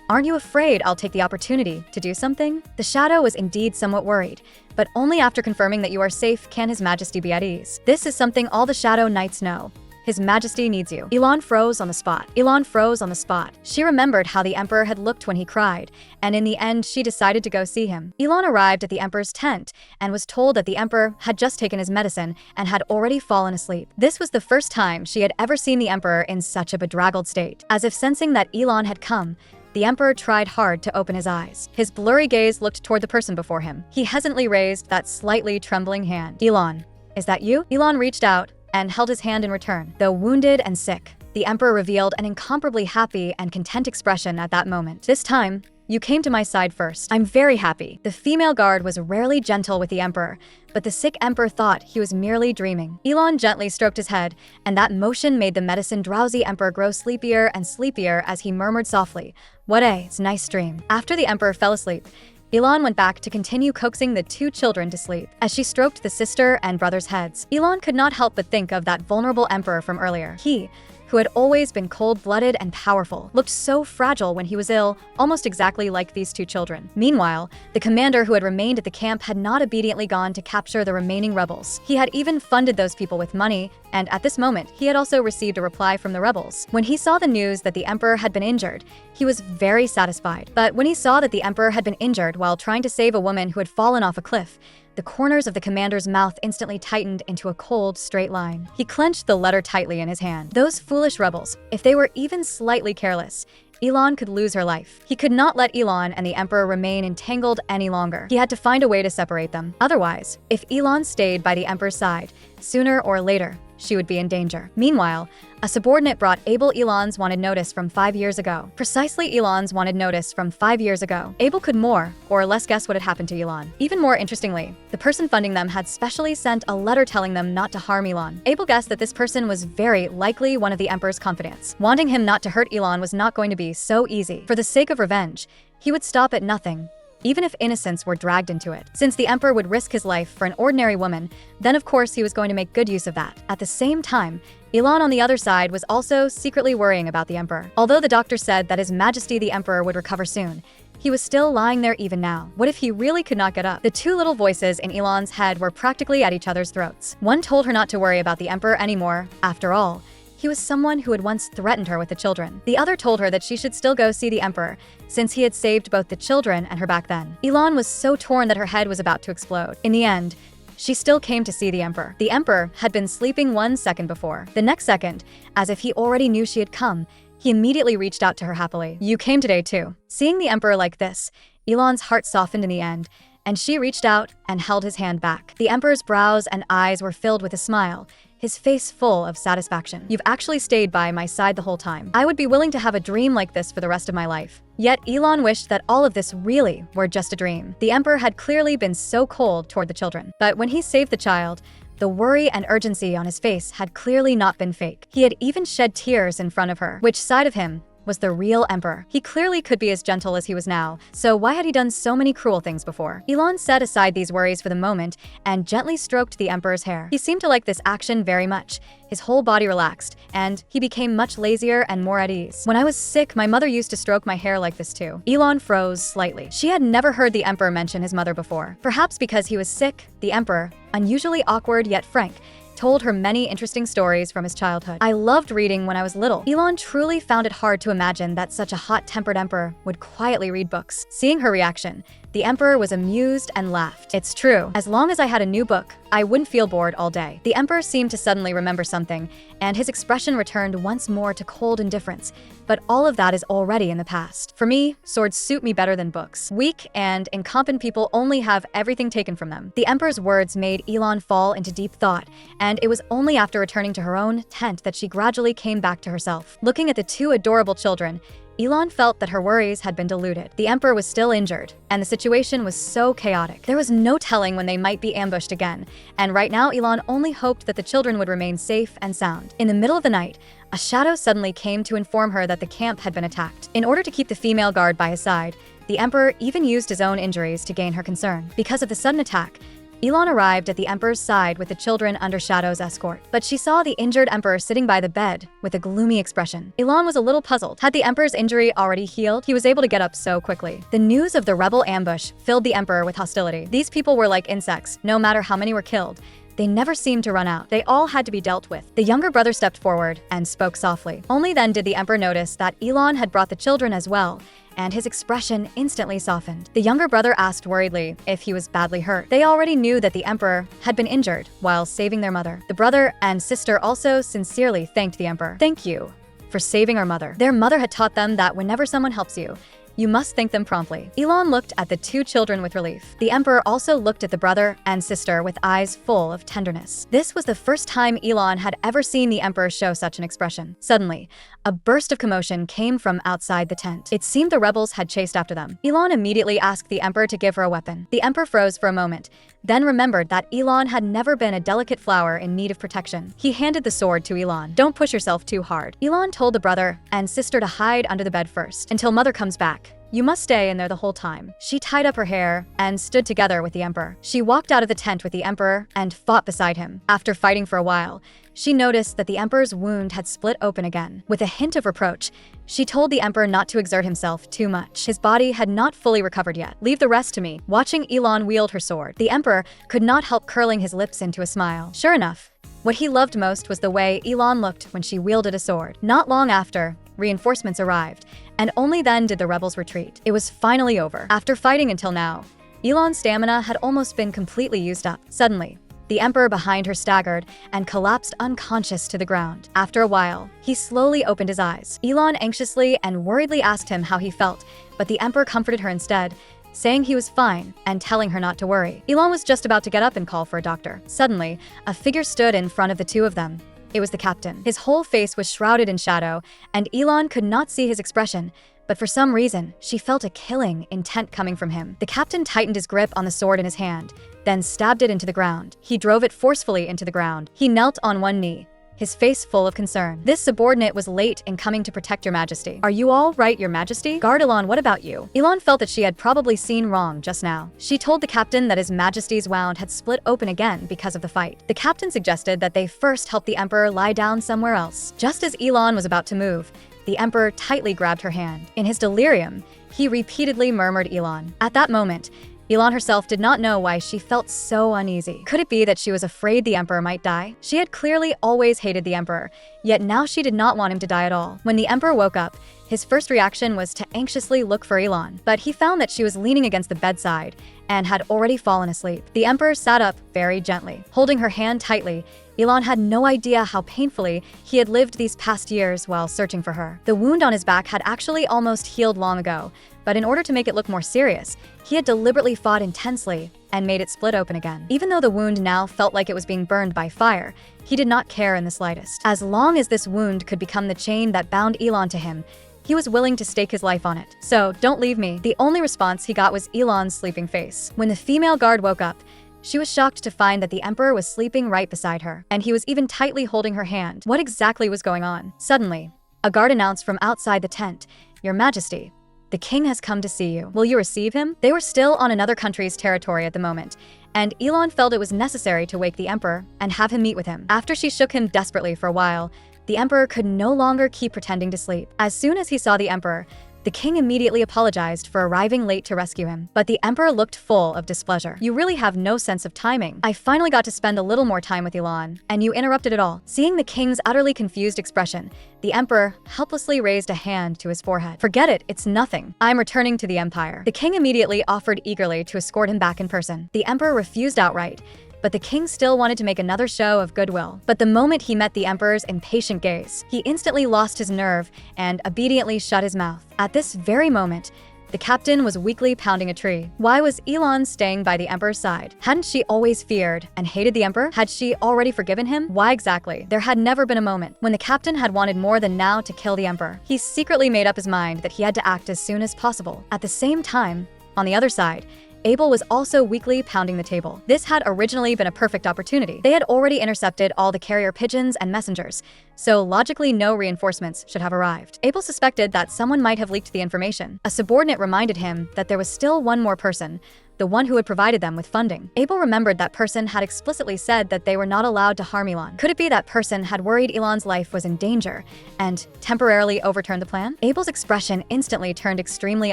"Aren't you afraid I'll take the opportunity to do something?" The shadow was indeed somewhat worried, but only after confirming that you are safe can His Majesty be at ease. This is something all the Shadow Knights know. His Majesty needs you. Elon froze on the spot. Elon froze on the spot. She remembered how the emperor had looked when he cried, and in the end, she decided to go see him. Elon arrived at the emperor's tent and was told that the emperor had just taken his medicine and had already fallen asleep. This was the first time she had ever seen the emperor in such a bedraggled state. As if sensing that Elon had come, the emperor tried hard to open his eyes. His blurry gaze looked toward the person before him. He hesitantly raised that slightly trembling hand. "Elon, is that you?" Elon reached out and held his hand in return. Though wounded and sick, the emperor revealed an incomparably happy and content expression at that moment. "This time, you came to my side first. I'm very happy." The female guard was rarely gentle with the emperor, but the sick emperor thought he was merely dreaming. Elon gently stroked his head, and that motion made the medicine-drowsy emperor grow sleepier and sleepier as he murmured softly, "What a nice dream." After the emperor fell asleep, Elon went back to continue coaxing the two children to sleep. As she stroked the sister and brother's heads, Elon could not help but think of that vulnerable emperor from earlier. He, who had always been cold-blooded and powerful, looked so fragile when he was ill, almost exactly like these two children. Meanwhile, the commander who had remained at the camp had not obediently gone to capture the remaining rebels. He had even funded those people with money, and at this moment, he had also received a reply from the rebels. When he saw the news that the emperor had been injured, he was very satisfied. But when he saw that the emperor had been injured while trying to save a woman who had fallen off a cliff, the corners of the commander's mouth instantly tightened into a cold, straight line. He clenched the letter tightly in his hand. Those foolish rebels, if they were even slightly careless, Elon could lose her life. He could not let Elon and the Emperor remain entangled any longer. He had to find a way to separate them. Otherwise, if Elon stayed by the Emperor's side, sooner or later, she would be in danger. Meanwhile, a subordinate brought Abel Elon's wanted notice from 5 years ago. Precisely Elon's wanted notice from 5 years ago. Abel could more or less guess what had happened to Elon. Even more interestingly, the person funding them had specially sent a letter telling them not to harm Elon. Abel guessed that this person was very likely one of the Emperor's confidants. Wanting him not to hurt Elon was not going to be so easy. For the sake of revenge, he would stop at nothing, even if innocents were dragged into it. Since the Emperor would risk his life for an ordinary woman, then of course he was going to make good use of that. At the same time, Elon on the other side was also secretly worrying about the Emperor. Although the doctor said that His Majesty the Emperor would recover soon, he was still lying there even now. What if he really could not get up? The two little voices in Elon's head were practically at each other's throats. One told her not to worry about the Emperor anymore. After all, he was someone who had once threatened her with the children. The other told her that she should still go see the Emperor, since he had saved both the children and her back then. Elon was so torn that her head was about to explode. In the end, she still came to see the Emperor. The Emperor had been sleeping 1 second before. The next second, as if he already knew she had come, he immediately reached out to her happily. "You came today too." Seeing the Emperor like this, Elon's heart softened in the end, and she reached out and held his hand back. The Emperor's brows and eyes were filled with a smile, his face full of satisfaction. "You've actually stayed by my side the whole time. I would be willing to have a dream like this for the rest of my life." Yet Elon wished that all of this really were just a dream. The Emperor had clearly been so cold toward the children. But when he saved the child, the worry and urgency on his face had clearly not been fake. He had even shed tears in front of her. Which side of him was the real Emperor? He clearly could be as gentle as he was now, so why had he done so many cruel things before? Elon set aside these worries for the moment and gently stroked the Emperor's hair. He seemed to like this action very much. His whole body relaxed, and he became much lazier and more at ease. "When I was sick, my mother used to stroke my hair like this too." Elon froze slightly. She had never heard the Emperor mention his mother before. Perhaps because he was sick, the Emperor, unusually awkward yet frank, told her many interesting stories from his childhood. "I loved reading when I was little." Elon truly found it hard to imagine that such a hot-tempered emperor would quietly read books. Seeing her reaction, the Emperor was amused and laughed. "It's true. As long as I had a new book, I wouldn't feel bored all day." The Emperor seemed to suddenly remember something, and his expression returned once more to cold indifference. "But all of that is already in the past. For me, swords suit me better than books. Weak and incompetent people only have everything taken from them." The Emperor's words made Elon fall into deep thought, and it was only after returning to her own tent that she gradually came back to herself. Looking at the two adorable children, Elon felt that her worries had been diluted. The Emperor was still injured, and the situation was so chaotic. There was no telling when they might be ambushed again, and right now Elon only hoped that the children would remain safe and sound. In the middle of the night, a shadow suddenly came to inform her that the camp had been attacked. In order to keep the female guard by his side, the Emperor even used his own injuries to gain her concern. Because of the sudden attack, Elon arrived at the Emperor's side with the children under Shadow's escort. But she saw the injured Emperor sitting by the bed with a gloomy expression. Elon was a little puzzled. Had the Emperor's injury already healed? He was able to get up so quickly. The news of the rebel ambush filled the Emperor with hostility. These people were like insects. No matter how many were killed, they never seemed to run out. They all had to be dealt with. The younger brother stepped forward and spoke softly. Only then did the Emperor notice that Elon had brought the children as well, and his expression instantly softened. The younger brother asked worriedly if he was badly hurt. They already knew that the Emperor had been injured while saving their mother. The brother and sister also sincerely thanked the Emperor. "Thank you for saving our mother." Their mother had taught them that whenever someone helps you, you must thank them promptly. Elon looked at the two children with relief. The Emperor also looked at the brother and sister with eyes full of tenderness. This was the first time Elon had ever seen the Emperor show such an expression. Suddenly, a burst of commotion came from outside the tent. It seemed the rebels had chased after them. Elon immediately asked the Emperor to give her a weapon. The Emperor froze for a moment, then remembered that Elon had never been a delicate flower in need of protection. He handed the sword to Elon. "Don't push yourself too hard." Elon told the brother and sister to hide under the bed first, until mother comes back. "You must stay in there the whole time." She tied up her hair and stood together with the Emperor. She walked out of the tent with the Emperor and fought beside him. After fighting for a while, she noticed that the Emperor's wound had split open again. With a hint of reproach, she told the Emperor not to exert himself too much. His body had not fully recovered yet. "Leave the rest to me." Watching Elon wield her sword, the Emperor could not help curling his lips into a smile. Sure enough, what he loved most was the way Elon looked when she wielded a sword. Not long after, reinforcements arrived, and only then did the rebels retreat. It was finally over. After fighting until now, Elon's stamina had almost been completely used up. Suddenly, the emperor behind her staggered and collapsed unconscious to the ground. After a while, he slowly opened his eyes. Elon anxiously and worriedly asked him how he felt, but the emperor comforted her instead, saying he was fine and telling her not to worry. Elon was just about to get up and call for a doctor. Suddenly, a figure stood in front of the two of them. It was the captain. His whole face was shrouded in shadow, and Elon could not see his expression, but for some reason, she felt a killing intent coming from him. The captain tightened his grip on the sword in his hand, then stabbed it into the ground. He drove it forcefully into the ground. He knelt on one knee, his face full of concern. This subordinate was late in coming to protect your majesty. Are you all right, your majesty? Guard Elon, what about you? Elon felt that she had probably seen wrong just now. She told the captain that his majesty's wound had split open again because of the fight. The captain suggested that they first help the emperor lie down somewhere else. Just as Elon was about to move, the emperor tightly grabbed her hand. In his delirium, he repeatedly murmured Elon. At that moment, Elon herself did not know why she felt so uneasy. Could it be that she was afraid the emperor might die? She had clearly always hated the emperor, yet now she did not want him to die at all. When the emperor woke up, his first reaction was to anxiously look for Elon, but he found that she was leaning against the bedside and had already fallen asleep. The emperor sat up very gently. Holding her hand tightly, Elon had no idea how painfully he had lived these past years while searching for her. The wound on his back had actually almost healed long ago, but in order to make it look more serious, he had deliberately fought intensely and made it split open again. Even though the wound now felt like it was being burned by fire, he did not care in the slightest. As long as this wound could become the chain that bound Elon to him, he was willing to stake his life on it. So, don't leave me. The only response he got was Elon's sleeping face. When the female guard woke up, she was shocked to find that the emperor was sleeping right beside her, and he was even tightly holding her hand. What exactly was going on? Suddenly, a guard announced from outside the tent, "Your Majesty, the king has come to see you. Will you receive him?" They were still on another country's territory at the moment, and Elon felt it was necessary to wake the emperor and have him meet with him. After she shook him desperately for a while, the emperor could no longer keep pretending to sleep. As soon as he saw the emperor, the king immediately apologized for arriving late to rescue him, but the emperor looked full of displeasure. "You really have no sense of timing. I finally got to spend a little more time with Elon, and you interrupted it all." Seeing the king's utterly confused expression, the emperor helplessly raised a hand to his forehead. "Forget it, it's nothing. I'm returning to the empire." The king immediately offered eagerly to escort him back in person. The emperor refused outright, but the king still wanted to make another show of goodwill. But the moment he met the emperor's impatient gaze, he instantly lost his nerve and obediently shut his mouth. At this very moment, the captain was weakly pounding a tree. Why was Elon staying by the emperor's side? Hadn't she always feared and hated the emperor? Had she already forgiven him? Why exactly? There had never been a moment when the captain had wanted more than now to kill the emperor. He secretly made up his mind that he had to act as soon as possible. At the same time, on the other side, Abel was also weakly pounding the table. This had originally been a perfect opportunity. They had already intercepted all the carrier pigeons and messengers, so logically no reinforcements should have arrived. Abel suspected that someone might have leaked the information. A subordinate reminded him that there was still one more person, the one who had provided them with funding. Abel remembered that person had explicitly said that they were not allowed to harm Elon. Could it be that person had worried Elon's life was in danger and temporarily overturned the plan? Abel's expression instantly turned extremely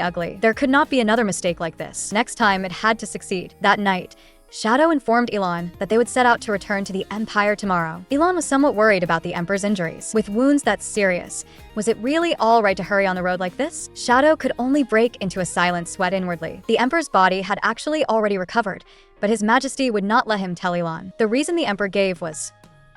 ugly. There could not be another mistake like this. Next time, it had to succeed. That night, Shadow informed Elon that they would set out to return to the Empire tomorrow. Elon was somewhat worried about the Emperor's injuries. With wounds that serious, was it really all right to hurry on the road like this? Shadow could only break into a silent sweat inwardly. The Emperor's body had actually already recovered, but His Majesty would not let him tell Elon. The reason the Emperor gave was,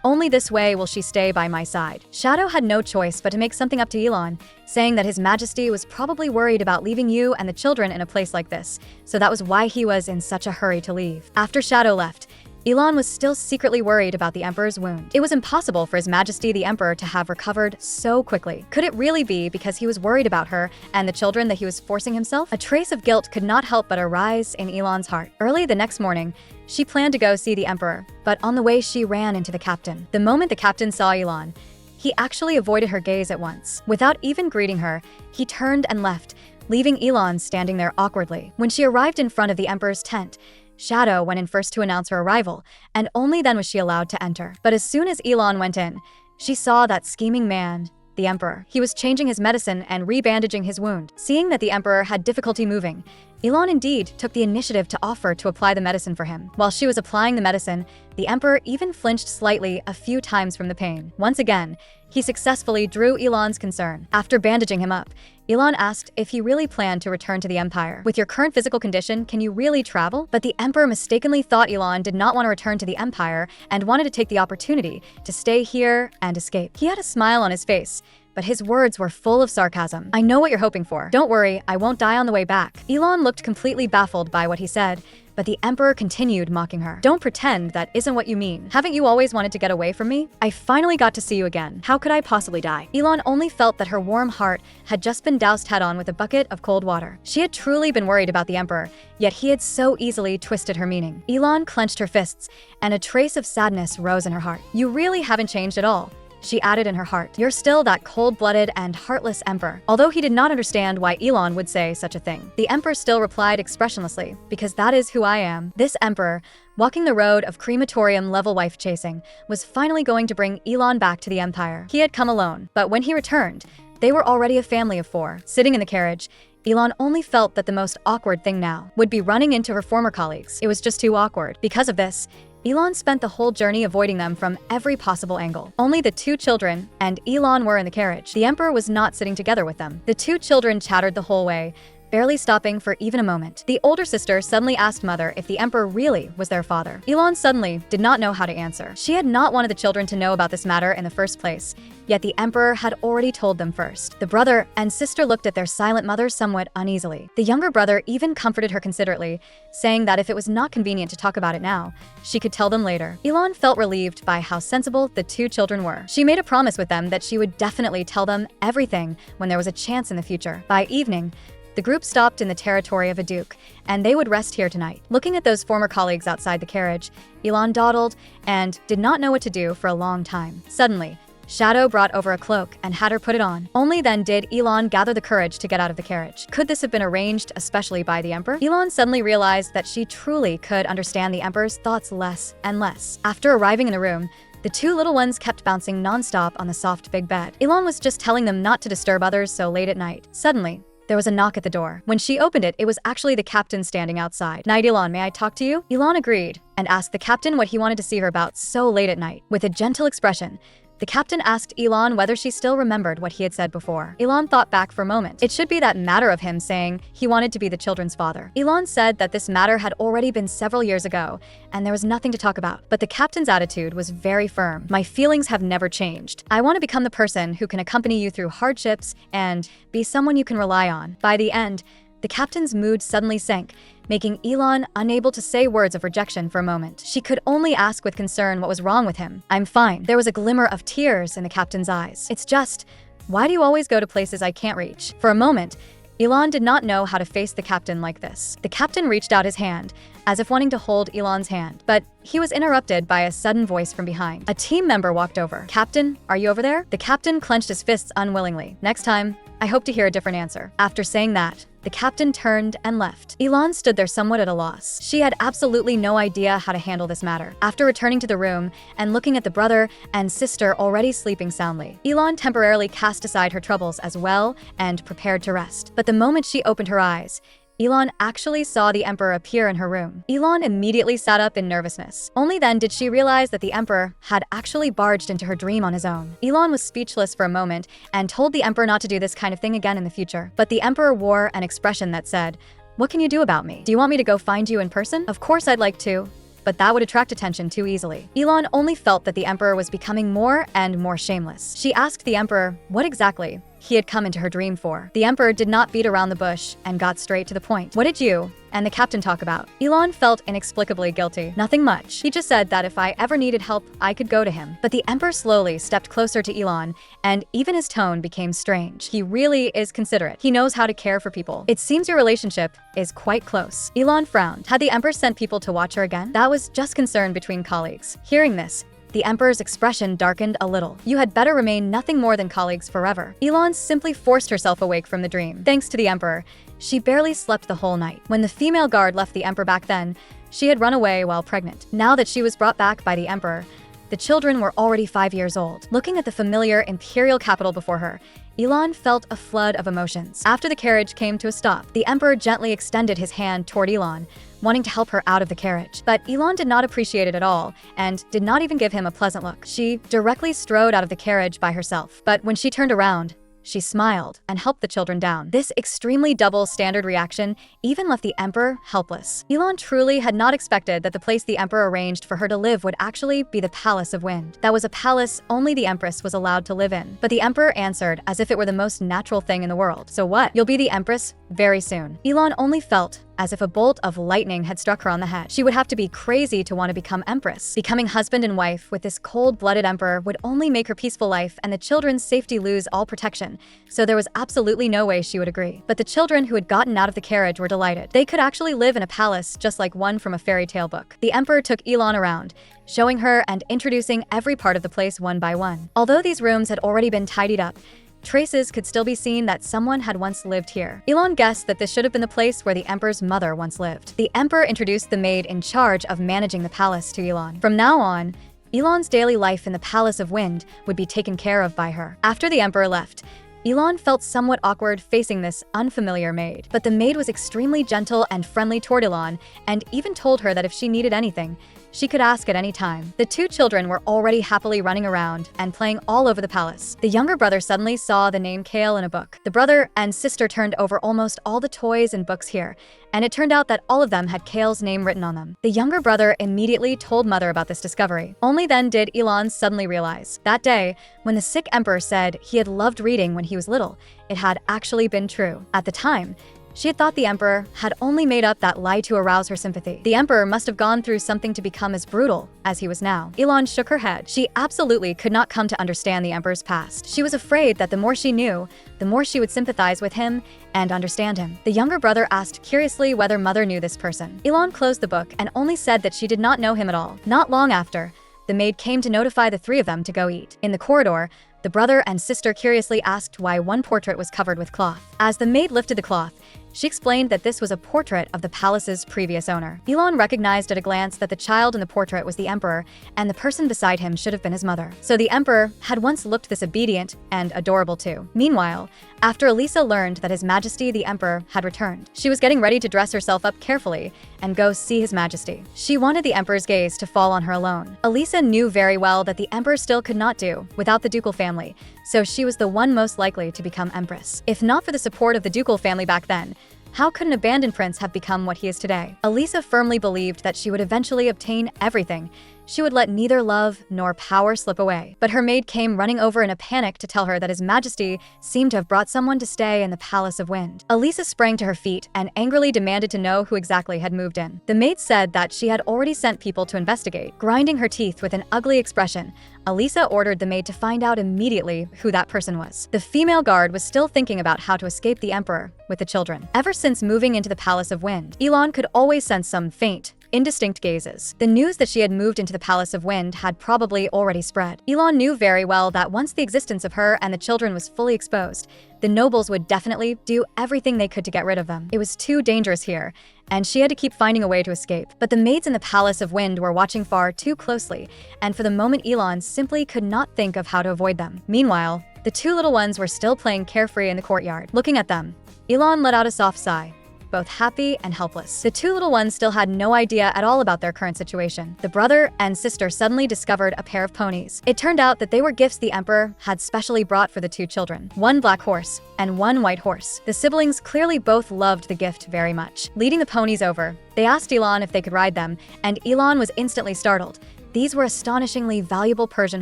"Only this way will she stay by my side." Shadow had no choice but to make something up to Elon, saying that His Majesty was probably worried about leaving you and the children in a place like this, so that was why he was in such a hurry to leave. After Shadow left, Elon was still secretly worried about the Emperor's wound. It was impossible for His Majesty the Emperor to have recovered so quickly. Could it really be because he was worried about her and the children that he was forcing himself? A trace of guilt could not help but arise in Elon's heart. Early the next morning, she planned to go see the Emperor, but on the way she ran into the captain. The moment the captain saw Elon, he actually avoided her gaze at once. Without even greeting her, he turned and left, leaving Elon standing there awkwardly. When she arrived in front of the Emperor's tent, Shadow went in first to announce her arrival, and only then was she allowed to enter. But as soon as Elon went in, she saw that scheming man, the Emperor. He was changing his medicine and rebandaging his wound. Seeing that the Emperor had difficulty moving, Elon indeed took the initiative to offer to apply the medicine for him. While she was applying the medicine, the emperor even flinched slightly a few times from the pain. Once again, he successfully drew Elon's concern. After bandaging him up, Elon asked if he really planned to return to the empire. With your current physical condition, can you really travel? But the emperor mistakenly thought Elon did not want to return to the empire and wanted to take the opportunity to stay here and escape. He had a smile on his face, but his words were full of sarcasm. I know what you're hoping for. Don't worry, I won't die on the way back. Elon looked completely baffled by what he said, but the emperor continued mocking her. Don't pretend that isn't what you mean. Haven't you always wanted to get away from me? I finally got to see you again. How could I possibly die? Elon only felt that her warm heart had just been doused head-on with a bucket of cold water. She had truly been worried about the emperor, yet he had so easily twisted her meaning. Elon clenched her fists, and a trace of sadness rose in her heart. You really haven't changed at all, she added in her heart. You're still that cold-blooded and heartless emperor. Although he did not understand why Elon would say such a thing, the emperor still replied expressionlessly, because that is who I am. This emperor, walking the road of crematorium-level wife chasing, was finally going to bring Elon back to the empire. He had come alone, but when he returned, they were already a family of 4. Sitting in the carriage, Elon only felt that the most awkward thing now would be running into her former colleagues. It was just too awkward. Because of this, Elon spent the whole journey avoiding them from every possible angle. Only the 2 children and Elon were in the carriage. The emperor was not sitting together with them. The 2 children chattered the whole way, barely stopping for even a moment. The older sister suddenly asked mother if the emperor really was their father. Elon suddenly did not know how to answer. She had not wanted the children to know about this matter in the first place, yet the emperor had already told them first. The brother and sister looked at their silent mother somewhat uneasily. The younger brother even comforted her considerately, saying that if it was not convenient to talk about it now, she could tell them later. Elon felt relieved by how sensible the 2 children were. She made a promise with them that she would definitely tell them everything when there was a chance in the future. By evening, the group stopped in the territory of a duke, and they would rest here tonight. Looking at those former colleagues outside the carriage, Elon dawdled and did not know what to do for a long time. Suddenly, Shadow brought over a cloak and had her put it on. Only then did Elon gather the courage to get out of the carriage. Could this have been arranged especially by the emperor? Elon suddenly realized that she truly could understand the emperor's thoughts less and less. After arriving in the room, the 2 little ones kept bouncing non-stop on the soft big bed. Elon was just telling them not to disturb others so late at night. Suddenly, there was a knock at the door. When she opened it, it was actually the captain standing outside. "Night, Elon, may I talk to you?" Elon agreed and asked the captain what he wanted to see her about so late at night. With a gentle expression, the captain asked Elon whether she still remembered what he had said before. Elon thought back for a moment. It should be that matter of him saying he wanted to be the children's father. Elon said that this matter had already been several years ago, and there was nothing to talk about. But the captain's attitude was very firm. "My feelings have never changed. I want to become the person who can accompany you through hardships and be someone you can rely on." By the end, the captain's mood suddenly sank, making Elon unable to say words of rejection for a moment. She could only ask with concern what was wrong with him. "I'm fine." There was a glimmer of tears in the captain's eyes. "It's just, why do you always go to places I can't reach?" For a moment, Elon did not know how to face the captain like this. The captain reached out his hand, as if wanting to hold Elon's hand, but he was interrupted by a sudden voice from behind. A team member walked over. "Captain, are you over there?" The captain clenched his fists unwillingly. "Next time, I hope to hear a different answer." After saying that, the captain turned and left. Elon stood there somewhat at a loss. She had absolutely no idea how to handle this matter. After returning to the room and looking at the brother and sister already sleeping soundly, Elon temporarily cast aside her troubles as well and prepared to rest. But the moment she opened her eyes, Elon actually saw the emperor appear in her room. Elon immediately sat up in nervousness. Only then did she realize that the emperor had actually barged into her dream on his own. Elon was speechless for a moment and told the emperor not to do this kind of thing again in the future. But the emperor wore an expression that said, "What can you do about me? Do you want me to go find you in person?" "Of course I'd like to, but that would attract attention too easily." Elon only felt that the emperor was becoming more and more shameless. She asked the emperor what exactly he had come into her dream for. The emperor did not beat around the bush and got straight to the point. "What did you and the captain talk about?" Elon felt inexplicably guilty. "Nothing much. He just said that if I ever needed help, I could go to him." But the emperor slowly stepped closer to Elon, and even his tone became strange. "He really is considerate. He knows how to care for people. It seems your relationship is quite close." Elon frowned. Had the emperor sent people to watch her again? That was just concern between colleagues. Hearing this, the emperor's expression darkened a little. "You had better remain nothing more than colleagues forever." Elon simply forced herself awake from the dream. Thanks to the emperor, she barely slept the whole night. When the female guard left the emperor back then, she had run away while pregnant. Now that she was brought back by the emperor, The children were already 5 years old. Looking at the familiar imperial capital before her, Elon felt a flood of emotions. After the carriage came to a stop, the emperor gently extended his hand toward Elon, wanting to help her out of the carriage. But Elon did not appreciate it at all, and did not even give him a pleasant look. She directly strode out of the carriage by herself. But when she turned around, she smiled and helped the children down. This extremely double standard reaction even left the emperor helpless. Elon truly had not expected that the place the emperor arranged for her to live would actually be the Palace of Wind. That was a palace only the empress was allowed to live in. But the emperor answered as if it were the most natural thing in the world. So what? You'll be the empress very soon. Elon only felt as if a bolt of lightning had struck her on the head. She would have to be crazy to want to become empress. Becoming husband and wife with this cold-blooded emperor would only make her peaceful life and the children's safety lose all protection, so there was absolutely no way she would agree. But the children who had gotten out of the carriage were delighted. They could actually live in a palace just like one from a fairy tale book. The emperor took Elon around, showing her and introducing every part of the place one by one. Although these rooms had already been tidied up, traces could still be seen that someone had once lived here. Elon guessed that this should have been the place where the emperor's mother once lived. The emperor introduced the maid in charge of managing the palace to Elon. From now on, Elon's daily life in the Palace of Wind would be taken care of by her. After the emperor left, Elon felt somewhat awkward facing this unfamiliar maid. But the maid was extremely gentle and friendly toward Elon, and even told her that if she needed anything, she could ask at any time. The two children were already happily running around and playing all over the palace. The younger brother suddenly saw the name Kale in a book. The brother and sister turned over almost all the toys and books here, and it turned out that all of them had Kale's name written on them. The younger brother immediately told mother about this discovery. Only then did Elon suddenly realize that day, when the sick emperor said he had loved reading when he was little, it had actually been true. At the time, she had thought the emperor had only made up that lie to arouse her sympathy. The emperor must have gone through something to become as brutal as he was now. Elon shook her head. She absolutely could not come to understand the emperor's past. She was afraid that the more she knew, the more she would sympathize with him and understand him. The younger brother asked curiously whether mother knew this person. Elon closed the book and only said that she did not know him at all. Not long after, the maid came to notify the three of them to go eat. In the corridor, the brother and sister curiously asked why one portrait was covered with cloth. As the maid lifted the cloth, she explained that this was a portrait of the palace's previous owner. Elon recognized at a glance that the child in the portrait was the emperor, and the person beside him should have been his mother. So the emperor had once looked this obedient and adorable too. Meanwhile, after Elisa learned that His Majesty the Emperor had returned, she was getting ready to dress herself up carefully and go see His Majesty. She wanted the emperor's gaze to fall on her alone. Elisa knew very well that the emperor still could not do without the ducal family, so she was the one most likely to become empress. If not for the support of the ducal family back then, how could an abandoned prince have become what he is today? Elisa firmly believed that she would eventually obtain everything. She would let neither love nor power slip away. But her maid came running over in a panic to tell her that His Majesty seemed to have brought someone to stay in the Palace of Wind. Elisa sprang to her feet and angrily demanded to know who exactly had moved in. The maid said that she had already sent people to investigate. Grinding her teeth with an ugly expression, Elisa ordered the maid to find out immediately who that person was. The female guard was still thinking about how to escape the emperor with the children. Ever since moving into the Palace of Wind, Elon could always sense some faint, indistinct gazes. The news that she had moved into the Palace of Wind had probably already spread. Elon knew very well that once the existence of her and the children was fully exposed, the nobles would definitely do everything they could to get rid of them. It was too dangerous here, and she had to keep finding a way to escape. But the maids in the Palace of Wind were watching far too closely, and for the moment Elon simply could not think of how to avoid them. Meanwhile, the two little ones were still playing carefree in the courtyard. Looking at them, Elon let out a soft sigh, both happy and helpless. The two little ones still had no idea at all about their current situation. The brother and sister suddenly discovered a pair of ponies. It turned out that they were gifts the emperor had specially brought for the two children, one black horse and one white horse. The siblings clearly both loved the gift very much. Leading the ponies over, they asked Elon if they could ride them, and Elon was instantly startled. These were astonishingly valuable Persian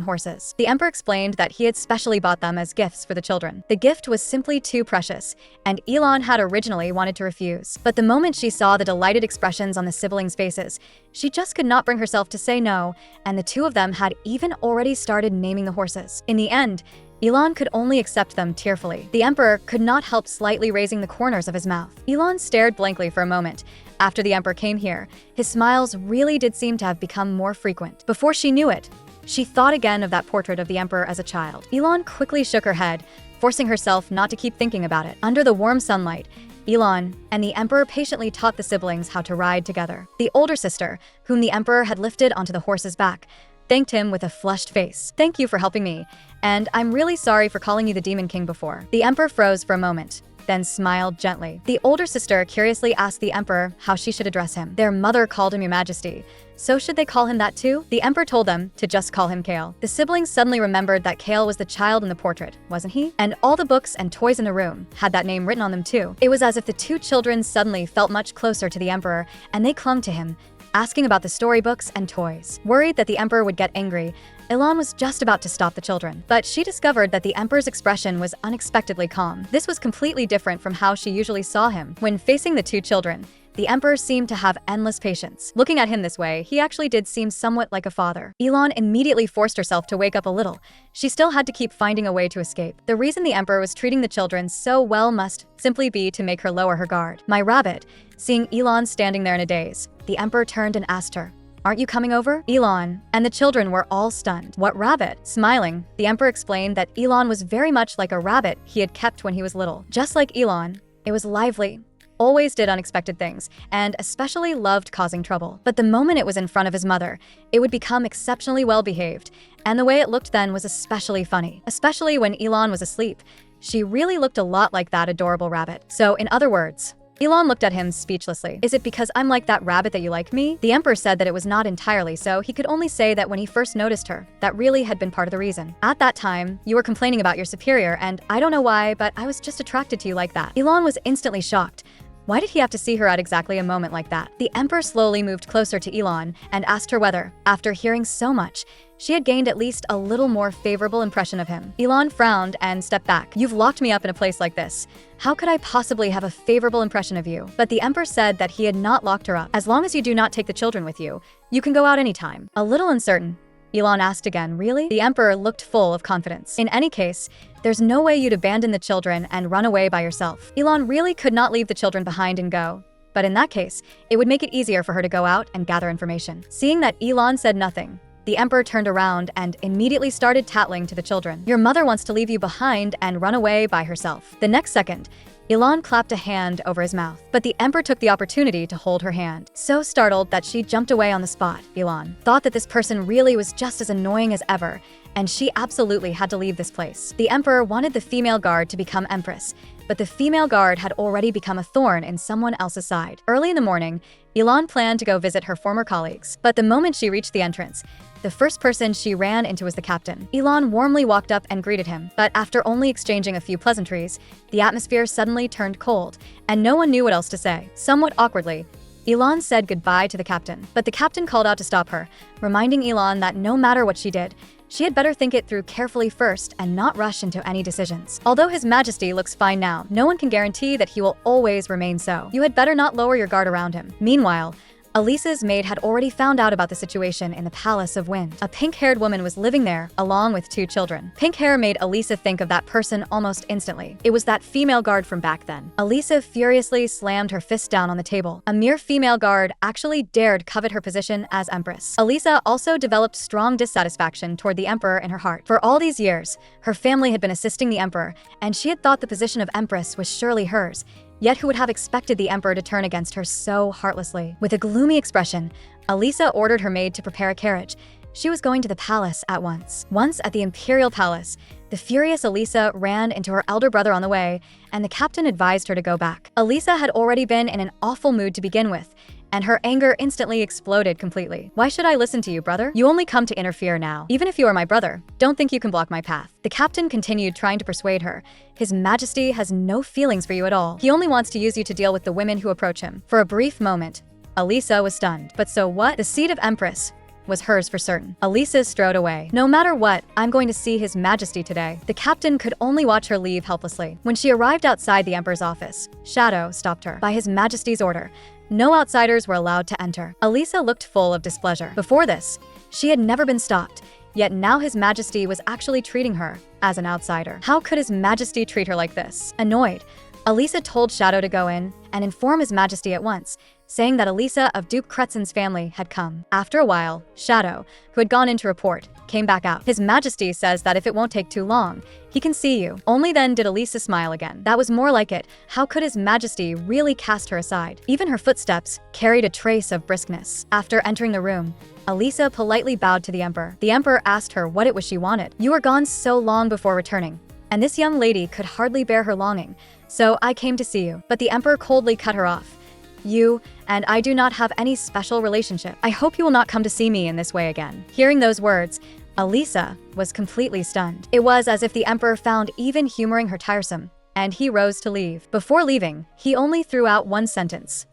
horses. The emperor explained that he had specially bought them as gifts for the children. The gift was simply too precious, and Elon had originally wanted to refuse. But the moment she saw the delighted expressions on the siblings' faces, she just could not bring herself to say no, and the two of them had even already started naming the horses. In the end, Elon could only accept them tearfully. The emperor could not help slightly raising the corners of his mouth. Elon stared blankly for a moment. After the emperor came here, his smiles really did seem to have become more frequent. Before she knew it, she thought again of that portrait of the emperor as a child. Elon quickly shook her head, forcing herself not to keep thinking about it. Under the warm sunlight, Elon and the emperor patiently taught the siblings how to ride together. The older sister, whom the emperor had lifted onto the horse's back, thanked him with a flushed face. "Thank you for helping me, and I'm really sorry for calling you the Demon King before." The emperor froze for a moment, then smiled gently. The older sister curiously asked the emperor how she should address him. Their mother called him Your Majesty, so should they call him that too? The emperor told them to just call him Kale. The siblings suddenly remembered that Kale was the child in the portrait, wasn't he? And all the books and toys in the room had that name written on them too. It was as if the two children suddenly felt much closer to the emperor, and they clung to him, asking about the storybooks and toys. Worried that the emperor would get angry, Ilan was just about to stop the children, but she discovered that the emperor's expression was unexpectedly calm. This was completely different from how she usually saw him. When facing the two children, the emperor seemed to have endless patience. Looking at him this way, he actually did seem somewhat like a father. Ilan immediately forced herself to wake up a little. She still had to keep finding a way to escape. The reason the emperor was treating the children so well must simply be to make her lower her guard. "My rabbit." Seeing Ilan standing there in a daze, the emperor turned and asked her, "Aren't you coming over?" Ilan and the children were all stunned. "What rabbit?" Smiling, the emperor explained that Ilan was very much like a rabbit he had kept when he was little. Just like Ilan, it was lively, always did unexpected things, and especially loved causing trouble. But the moment it was in front of his mother, it would become exceptionally well behaved, and the way it looked then was especially funny. Especially when Ilan was asleep, she really looked a lot like that adorable rabbit. So in other words, Ilan looked at him speechlessly. "Is it because I'm like that rabbit that you like me?" The emperor said that it was not entirely so. He could only say that when he first noticed her, that really had been part of the reason. "At that time, you were complaining about your superior, and I don't know why, but I was just attracted to you like that." Ilan was instantly shocked. Why did he have to see her at exactly a moment like that? The emperor slowly moved closer to Ilan and asked her whether, after hearing so much, she had gained at least a little more favorable impression of him. Ilan frowned and stepped back. "You've locked me up in a place like this. How could I possibly have a favorable impression of you?" But the emperor said that he had not locked her up. "As long as you do not take the children with you, you can go out anytime." A little uncertain, Ilan asked again, "Really?" The emperor looked full of confidence. "In any case, there's no way you'd abandon the children and run away by yourself." Ilan really could not leave the children behind and go, but in that case, it would make it easier for her to go out and gather information. Seeing that Ilan said nothing, the emperor turned around and immediately started tattling to the children. "Your mother wants to leave you behind and run away by herself." The next second, Ilan clapped a hand over his mouth, but the emperor took the opportunity to hold her hand. So startled that she jumped away on the spot, Ilan thought that this person really was just as annoying as ever, and she absolutely had to leave this place. The emperor wanted the female guard to become empress, but the female guard had already become a thorn in someone else's side. Early in the morning, Ilan planned to go visit her former colleagues, but the moment she reached the entrance, the first person she ran into was the captain. Ilan warmly walked up and greeted him, but after only exchanging a few pleasantries, the atmosphere suddenly turned cold, and no one knew what else to say. Somewhat awkwardly, Ilan said goodbye to the captain, but the captain called out to stop her, reminding Ilan that no matter what she did, she had better think it through carefully first and not rush into any decisions. Although His Majesty looks fine now, no one can guarantee that he will always remain so. You had better not lower your guard around him. Meanwhile, Elisa's maid had already found out about the situation in the Palace of Wind. A pink-haired woman was living there, along with two children. Pink hair made Elisa think of that person almost instantly. It was that female guard from back then. Elisa furiously slammed her fist down on the table. A mere female guard actually dared covet her position as empress. Elisa also developed strong dissatisfaction toward the emperor in her heart. For all these years, her family had been assisting the emperor, and she had thought the position of empress was surely hers. Yet who would have expected the emperor to turn against her so heartlessly? With a gloomy expression, Elisa ordered her maid to prepare a carriage. She was going to the palace at once. Once at the imperial palace, the furious Elisa ran into her elder brother on the way, and the captain advised her to go back. Elisa had already been in an awful mood to begin with, and her anger instantly exploded completely. "Why should I listen to you, brother? You only come to interfere now. Even if you are my brother, don't think you can block my path." The captain continued trying to persuade her. "His Majesty has no feelings for you at all. He only wants to use you to deal with the women who approach him." For a brief moment, Elisa was stunned. But so what? The seat of Empress was hers for certain. Elisa strode away. "No matter what, I'm going to see His Majesty today." The captain could only watch her leave helplessly. When she arrived outside the emperor's office, Shadow stopped her. By His Majesty's order, no outsiders were allowed to enter. Elisa looked full of displeasure. Before this, she had never been stopped, yet now His Majesty was actually treating her as an outsider. How could His Majesty treat her like this? Annoyed, Elisa told Shadow to go in and inform His Majesty at once, saying that Elisa of Duke Kretzen's family had come. After a while, Shadow, who had gone in to report, came back out. His Majesty says that if it won't take too long, he can see you. Only then did Elisa smile again. That was more like it. How could His Majesty really cast her aside? Even her footsteps carried a trace of briskness. After entering the room, Elisa politely bowed to the Emperor. The Emperor asked her what it was she wanted. You were gone so long before returning, and this young lady could hardly bear her longing, so I came to see you. But the Emperor coldly cut her off. You and I do not have any special relationship. I hope you will not come to see me in this way again. Hearing those words, Elisa was completely stunned. It was as if the Emperor found even humoring her tiresome, and he rose to leave. Before leaving, he only threw out one sentence.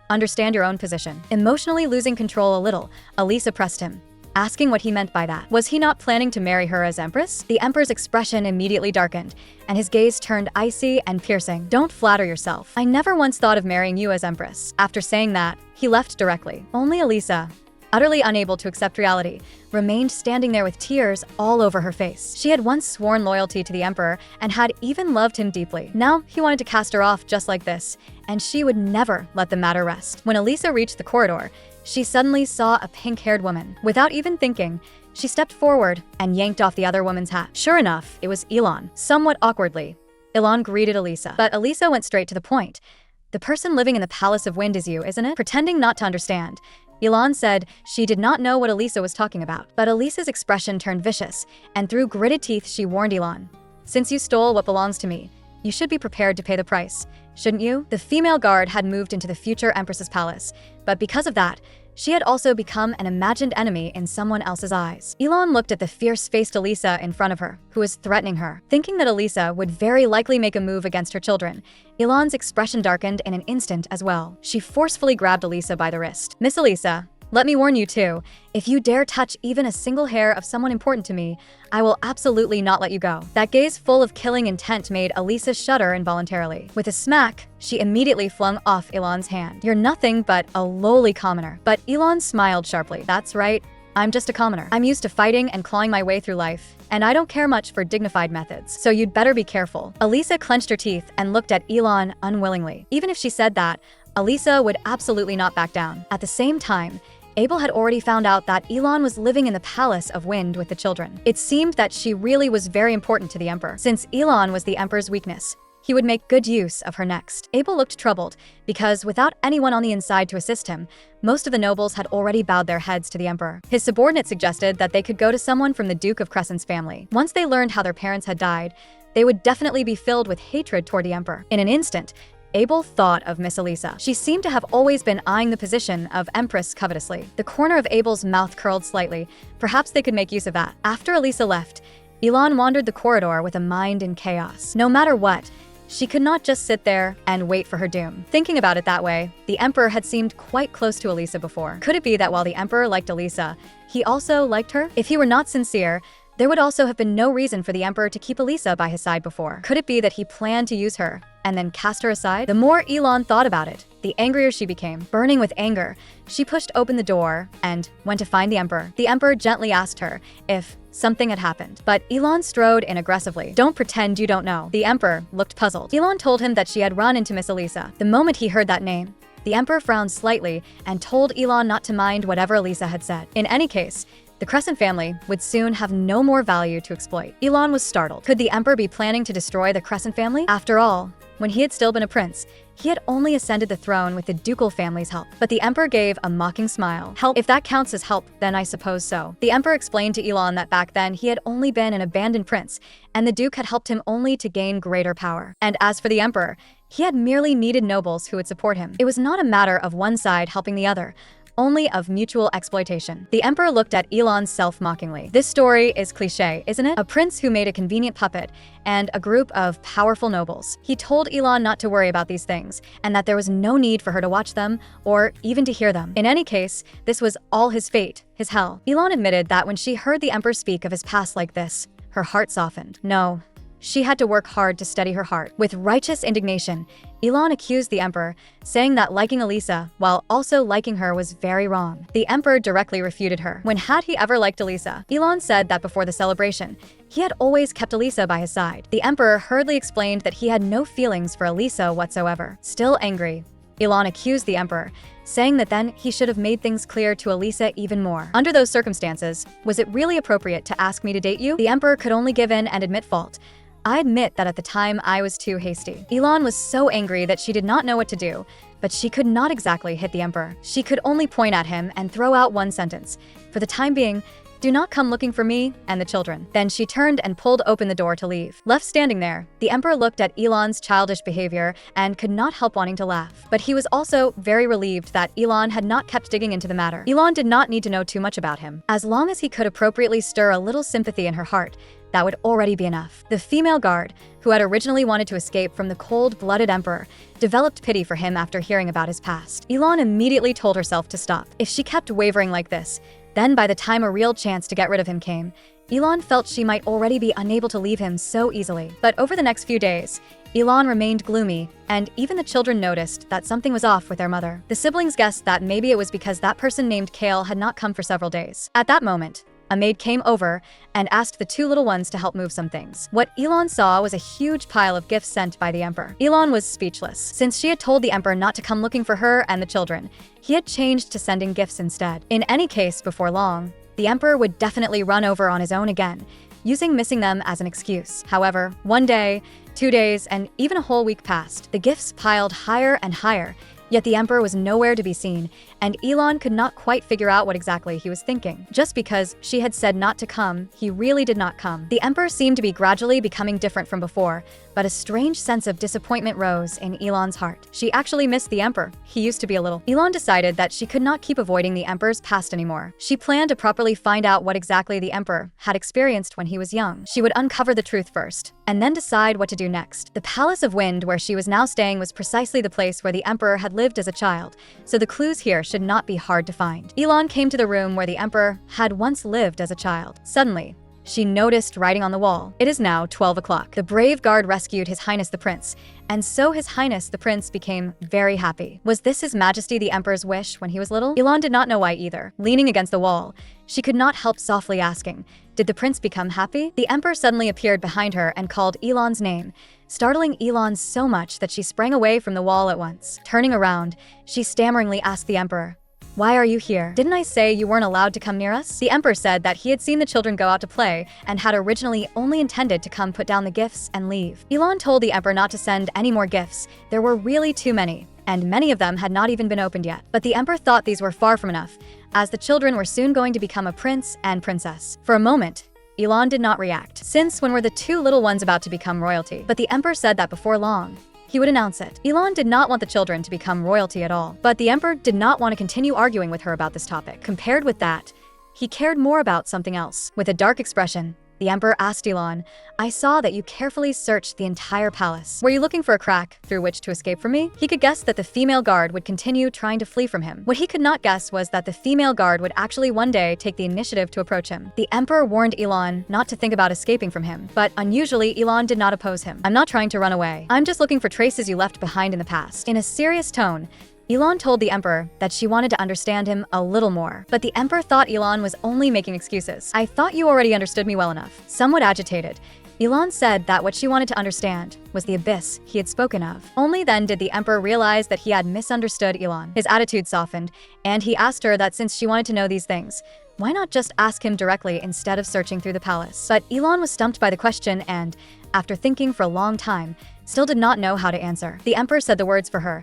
Understand your own position. Emotionally losing control a little, Elisa pressed him, asking what he meant by that. Was he not planning to marry her as Empress? The Emperor's expression immediately darkened, and his gaze turned icy and piercing. Don't flatter yourself. I never once thought of marrying you as Empress. After saying that, he left directly. Only Elisa, utterly unable to accept reality, remained standing there with tears all over her face. She had once sworn loyalty to the Emperor and had even loved him deeply. Now he wanted to cast her off just like this, and she would never let the matter rest. When Elisa reached the corridor, she suddenly saw a pink-haired woman. Without even thinking, she stepped forward and yanked off the other woman's hat. Sure enough, it was Elon. Somewhat awkwardly, Elon greeted Elisa, but Elisa went straight to the point. The person living in the Palace of Wind is you, isn't it? Pretending not to understand, Elon said she did not know what Elisa was talking about. But Elisa's expression turned vicious, and through gritted teeth she warned Elon. Since you stole what belongs to me, you should be prepared to pay the price, shouldn't you? The female guard had moved into the future Empress's palace, but because of that, she had also become an imagined enemy in someone else's eyes. Elon looked at the fierce-faced Elisa in front of her, who was threatening her. Thinking that Elisa would very likely make a move against her children, Elon's expression darkened in an instant as well. She forcefully grabbed Elisa by the wrist. Miss Elisa, let me warn you too, if you dare touch even a single hair of someone important to me, I will absolutely not let you go. That gaze full of killing intent made Elisa shudder involuntarily. With a smack, she immediately flung off Elon's hand. You're nothing but a lowly commoner. But Elon smiled sharply. That's right, I'm just a commoner. I'm used to fighting and clawing my way through life, and I don't care much for dignified methods, so you'd better be careful. Elisa clenched her teeth and looked at Elon unwillingly. Even if she said that, Elisa would absolutely not back down. At the same time, Abel had already found out that Elon was living in the Palace of Wind with the children. It seemed that she really was very important to the Emperor. Since Elon was the Emperor's weakness, he would make good use of her next. Abel looked troubled, because without anyone on the inside to assist him, most of the nobles had already bowed their heads to the Emperor. His subordinate suggested that they could go to someone from the Duke of Crescent's family. Once they learned how their parents had died, they would definitely be filled with hatred toward the Emperor. In an instant, Abel thought of Miss Elisa. She seemed to have always been eyeing the position of Empress covetously. The corner of Abel's mouth curled slightly. Perhaps they could make use of that. After Elisa left, Elon wandered the corridor with a mind in chaos. No matter what, she could not just sit there and wait for her doom. Thinking about it that way, the Emperor had seemed quite close to Elisa before. Could it be that while the Emperor liked Elisa, he also liked her? If he were not sincere, there would also have been no reason for the Emperor to keep Elisa by his side before. Could it be that he planned to use her and then cast her aside? The more Elon thought about it, the angrier she became. Burning with anger, she pushed open the door and went to find the Emperor. The Emperor gently asked her if something had happened, but Elon strode in aggressively. Don't pretend you don't know. The Emperor looked puzzled. Elon told him that she had run into Miss Elisa. The moment he heard that name, the Emperor frowned slightly and told Elon not to mind whatever Elisa had said. In any case, the Crescent family would soon have no more value to exploit. Elon was startled. Could the Emperor be planning to destroy the Crescent family? After all, when he had still been a prince, he had only ascended the throne with the ducal family's help. But the Emperor gave a mocking smile. Help? If that counts as help, then I suppose so. The Emperor explained to Elon that back then he had only been an abandoned prince, and the Duke had helped him only to gain greater power. And as for the Emperor, he had merely needed nobles who would support him. It was not a matter of one side helping the other, only of mutual exploitation. The Emperor looked at Elon self-mockingly. This story is cliché, isn't it? A prince who made a convenient puppet and a group of powerful nobles. He told Elon not to worry about these things and that there was no need for her to watch them or even to hear them. In any case, this was all his fate, his hell. Elon admitted that when she heard the Emperor speak of his past like this, her heart softened. No, she had to work hard to steady her heart. With righteous indignation, Elon accused the Emperor, saying that liking Elisa while also liking her was very wrong. The Emperor directly refuted her. When had he ever liked Elisa? Elon said that before the celebration, he had always kept Elisa by his side. The Emperor hurriedly explained that he had no feelings for Elisa whatsoever. Still angry, Elon accused the emperor, saying that then he should have made things clear to Elisa even more. Under those circumstances, was it really appropriate to ask me to date you? The emperor could only give in and admit fault. I admit that at the time I was too hasty. Elon was so angry that she did not know what to do, but she could not exactly hit the emperor. She could only point at him and throw out one sentence. For the time being, do not come looking for me and the children. Then she turned and pulled open the door to leave. Left standing there, the emperor looked at Elon's childish behavior and could not help wanting to laugh. But he was also very relieved that Elon had not kept digging into the matter. Elon did not need to know too much about him. As long as he could appropriately stir a little sympathy in her heart, that would already be enough. The female guard, who had originally wanted to escape from the cold-blooded emperor, developed pity for him after hearing about his past. Elon immediately told herself to stop. If she kept wavering like this, then by the time a real chance to get rid of him came, Elon felt she might already be unable to leave him so easily. But over the next few days, Elon remained gloomy, and even the children noticed that something was off with their mother. The siblings guessed that maybe it was because that person named Kale had not come for several days. At that moment, a maid came over and asked the two little ones to help move some things. What Elon saw was a huge pile of gifts sent by the emperor. Elon was speechless. Since she had told the emperor not to come looking for her and the children, he had changed to sending gifts instead. In any case, before long, the emperor would definitely run over on his own again, using missing them as an excuse. However, 1 day, 2 days, and even a whole week passed. The gifts piled higher and higher, yet the emperor was nowhere to be seen, and Elon could not quite figure out what exactly he was thinking. Just because she had said not to come, he really did not come. The emperor seemed to be gradually becoming different from before, but a strange sense of disappointment rose in Elon's heart. She actually missed the emperor. He used to be a little. Elon decided that she could not keep avoiding the emperor's past anymore. She planned to properly find out what exactly the emperor had experienced when he was young. She would uncover the truth first, and then decide what to do next. The Palace of Wind, where she was now staying, was precisely the place where the emperor had lived as a child, so the clues here should not be hard to find. Elon came to the room where the emperor had once lived as a child. Suddenly, she noticed writing on the wall, "It is now 12 o'clock. The brave guard rescued His Highness the Prince, and so His Highness the Prince became very happy." Was this His Majesty the Emperor's wish when he was little? Elon did not know why either. Leaning against the wall, she could not help softly asking, "Did the prince become happy?" The emperor suddenly appeared behind her and called Elon's name, startling Elon so much that she sprang away from the wall at once. Turning around, she stammeringly asked the emperor, "Why are you here? Didn't I say you weren't allowed to come near us?" The emperor said that he had seen the children go out to play and had originally only intended to come put down the gifts and leave. Elon told the emperor not to send any more gifts. There were really too many, and many of them had not even been opened yet. But the emperor thought these were far from enough, as the children were soon going to become a prince and princess. For a moment, Elon did not react, since when were the two little ones about to become royalty? But the emperor said that before long, he would announce it. Elon did not want the children to become royalty at all, but the emperor did not want to continue arguing with her about this topic. Compared with that, he cared more about something else. With a dark expression, the emperor asked Elon, "I saw that you carefully searched the entire palace. Were you looking for a crack through which to escape from me?" He could guess that the female guard would continue trying to flee from him. What he could not guess was that the female guard would actually one day take the initiative to approach him. The emperor warned Elon not to think about escaping from him, but unusually, Elon did not oppose him. "I'm not trying to run away. I'm just looking for traces you left behind in the past." In a serious tone, Elon told the emperor that she wanted to understand him a little more, but the emperor thought Elon was only making excuses. "I thought you already understood me well enough." Somewhat agitated, Elon said that what she wanted to understand was the abyss he had spoken of. Only then did the emperor realize that he had misunderstood Elon. His attitude softened, and he asked her that since she wanted to know these things, why not just ask him directly instead of searching through the palace? But Elon was stumped by the question and, after thinking for a long time, still did not know how to answer. The emperor said the words for her.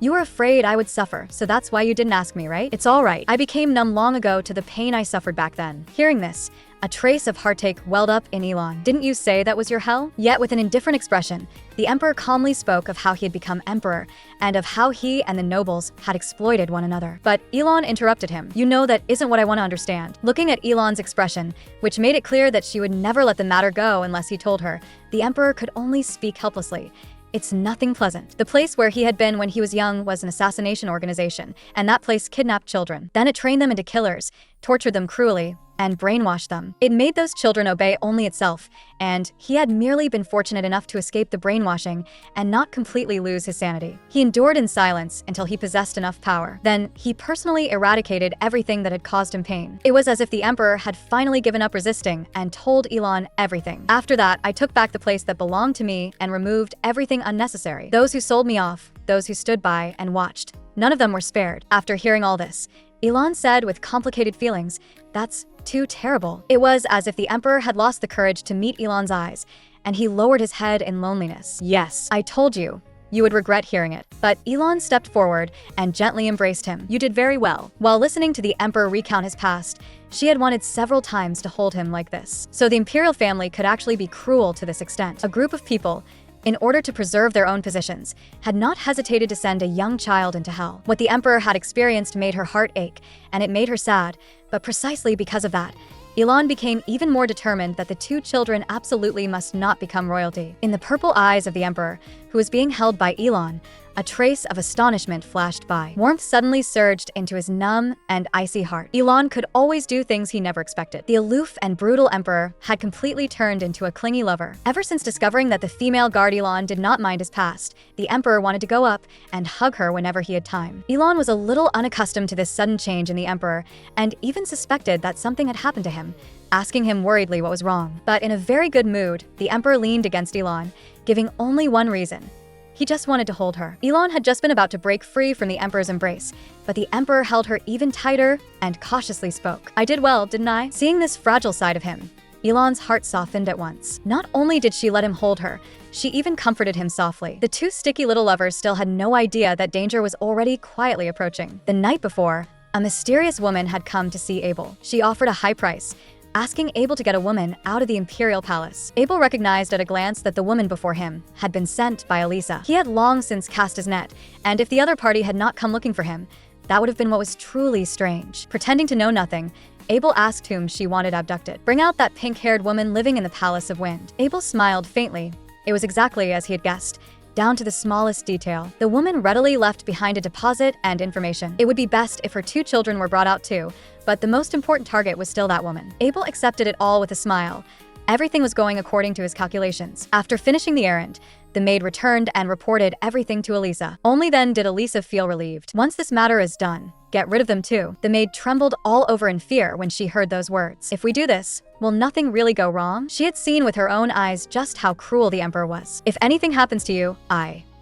"You were afraid I would suffer, so that's why you didn't ask me, right? It's all right. I became numb long ago to the pain I suffered back then." Hearing this, a trace of heartache welled up in Elon. "Didn't you say that was your hell?" Yet with an indifferent expression, the emperor calmly spoke of how he had become emperor and of how he and the nobles had exploited one another. But Elon interrupted him. "You know that isn't what I want to understand." Looking at Elon's expression, which made it clear that she would never let the matter go unless he told her, the emperor could only speak helplessly. "It's nothing pleasant. The place where he had been when he was young was an assassination organization, and that place kidnapped children. Then it trained them into killers, tortured them cruelly, and brainwashed them. It made those children obey only itself, and he had merely been fortunate enough to escape the brainwashing and not completely lose his sanity. He endured in silence until he possessed enough power. Then he personally eradicated everything that had caused him pain. It was as if the emperor had finally given up resisting and told Elon everything. After that, I took back the place that belonged to me and removed everything unnecessary. Those who sold me off, those who stood by and watched. None of them were spared. After hearing all this, Elon said with complicated feelings, "That's too terrible." It was as if the emperor had lost the courage to meet Elon's eyes, and he lowered his head in loneliness. "Yes, I told you. You would regret hearing it." But Elon stepped forward and gently embraced him. "You did very well." While listening to the emperor recount his past, she had wanted several times to hold him like this. So the imperial family could actually be cruel to this extent. A group of people, in order to preserve their own positions, had not hesitated to send a young child into hell. What the emperor had experienced made her heart ache, and it made her sad, but precisely because of that, Elon became even more determined that the two children absolutely must not become royalty. In the purple eyes of the emperor, who was being held by Elon, a trace of astonishment flashed by. Warmth suddenly surged into his numb and icy heart. Elon could always do things he never expected. The aloof and brutal emperor had completely turned into a clingy lover. Ever since discovering that the female guard Elon did not mind his past, the emperor wanted to go up and hug her whenever he had time. Elon was a little unaccustomed to this sudden change in the emperor and even suspected that something had happened to him, asking him worriedly what was wrong. But in a very good mood, the emperor leaned against Elon, giving only one reason. He just wanted to hold her. Elon had just been about to break free from the emperor's embrace, but the emperor held her even tighter and cautiously spoke. "I did well, didn't I?" Seeing this fragile side of him, Elon's heart softened at once. Not only did she let him hold her, she even comforted him softly. The two sticky little lovers still had no idea that danger was already quietly approaching. The night before, a mysterious woman had come to see Abel. She offered a high price, asking Abel to get a woman out of the imperial palace. Abel recognized at a glance that the woman before him had been sent by Elisa. He had long since cast his net, and if the other party had not come looking for him, that would have been what was truly strange. Pretending to know nothing, Abel asked whom she wanted abducted. "Bring out that pink-haired woman living in the Palace of Wind." Abel smiled faintly. It was exactly as he had guessed, down to the smallest detail. The woman readily left behind a deposit and information. It would be best if her two children were brought out too, but the most important target was still that woman. Abel accepted it all with a smile. Everything was going according to his calculations. After finishing the errand, the maid returned and reported everything to Elisa. Only then did Elisa feel relieved. "Once this matter is done, get rid of them too." The maid trembled all over in fear when she heard those words. "If we do this, will nothing really go wrong?" She had seen with her own eyes just how cruel the emperor was. "If anything happens to you,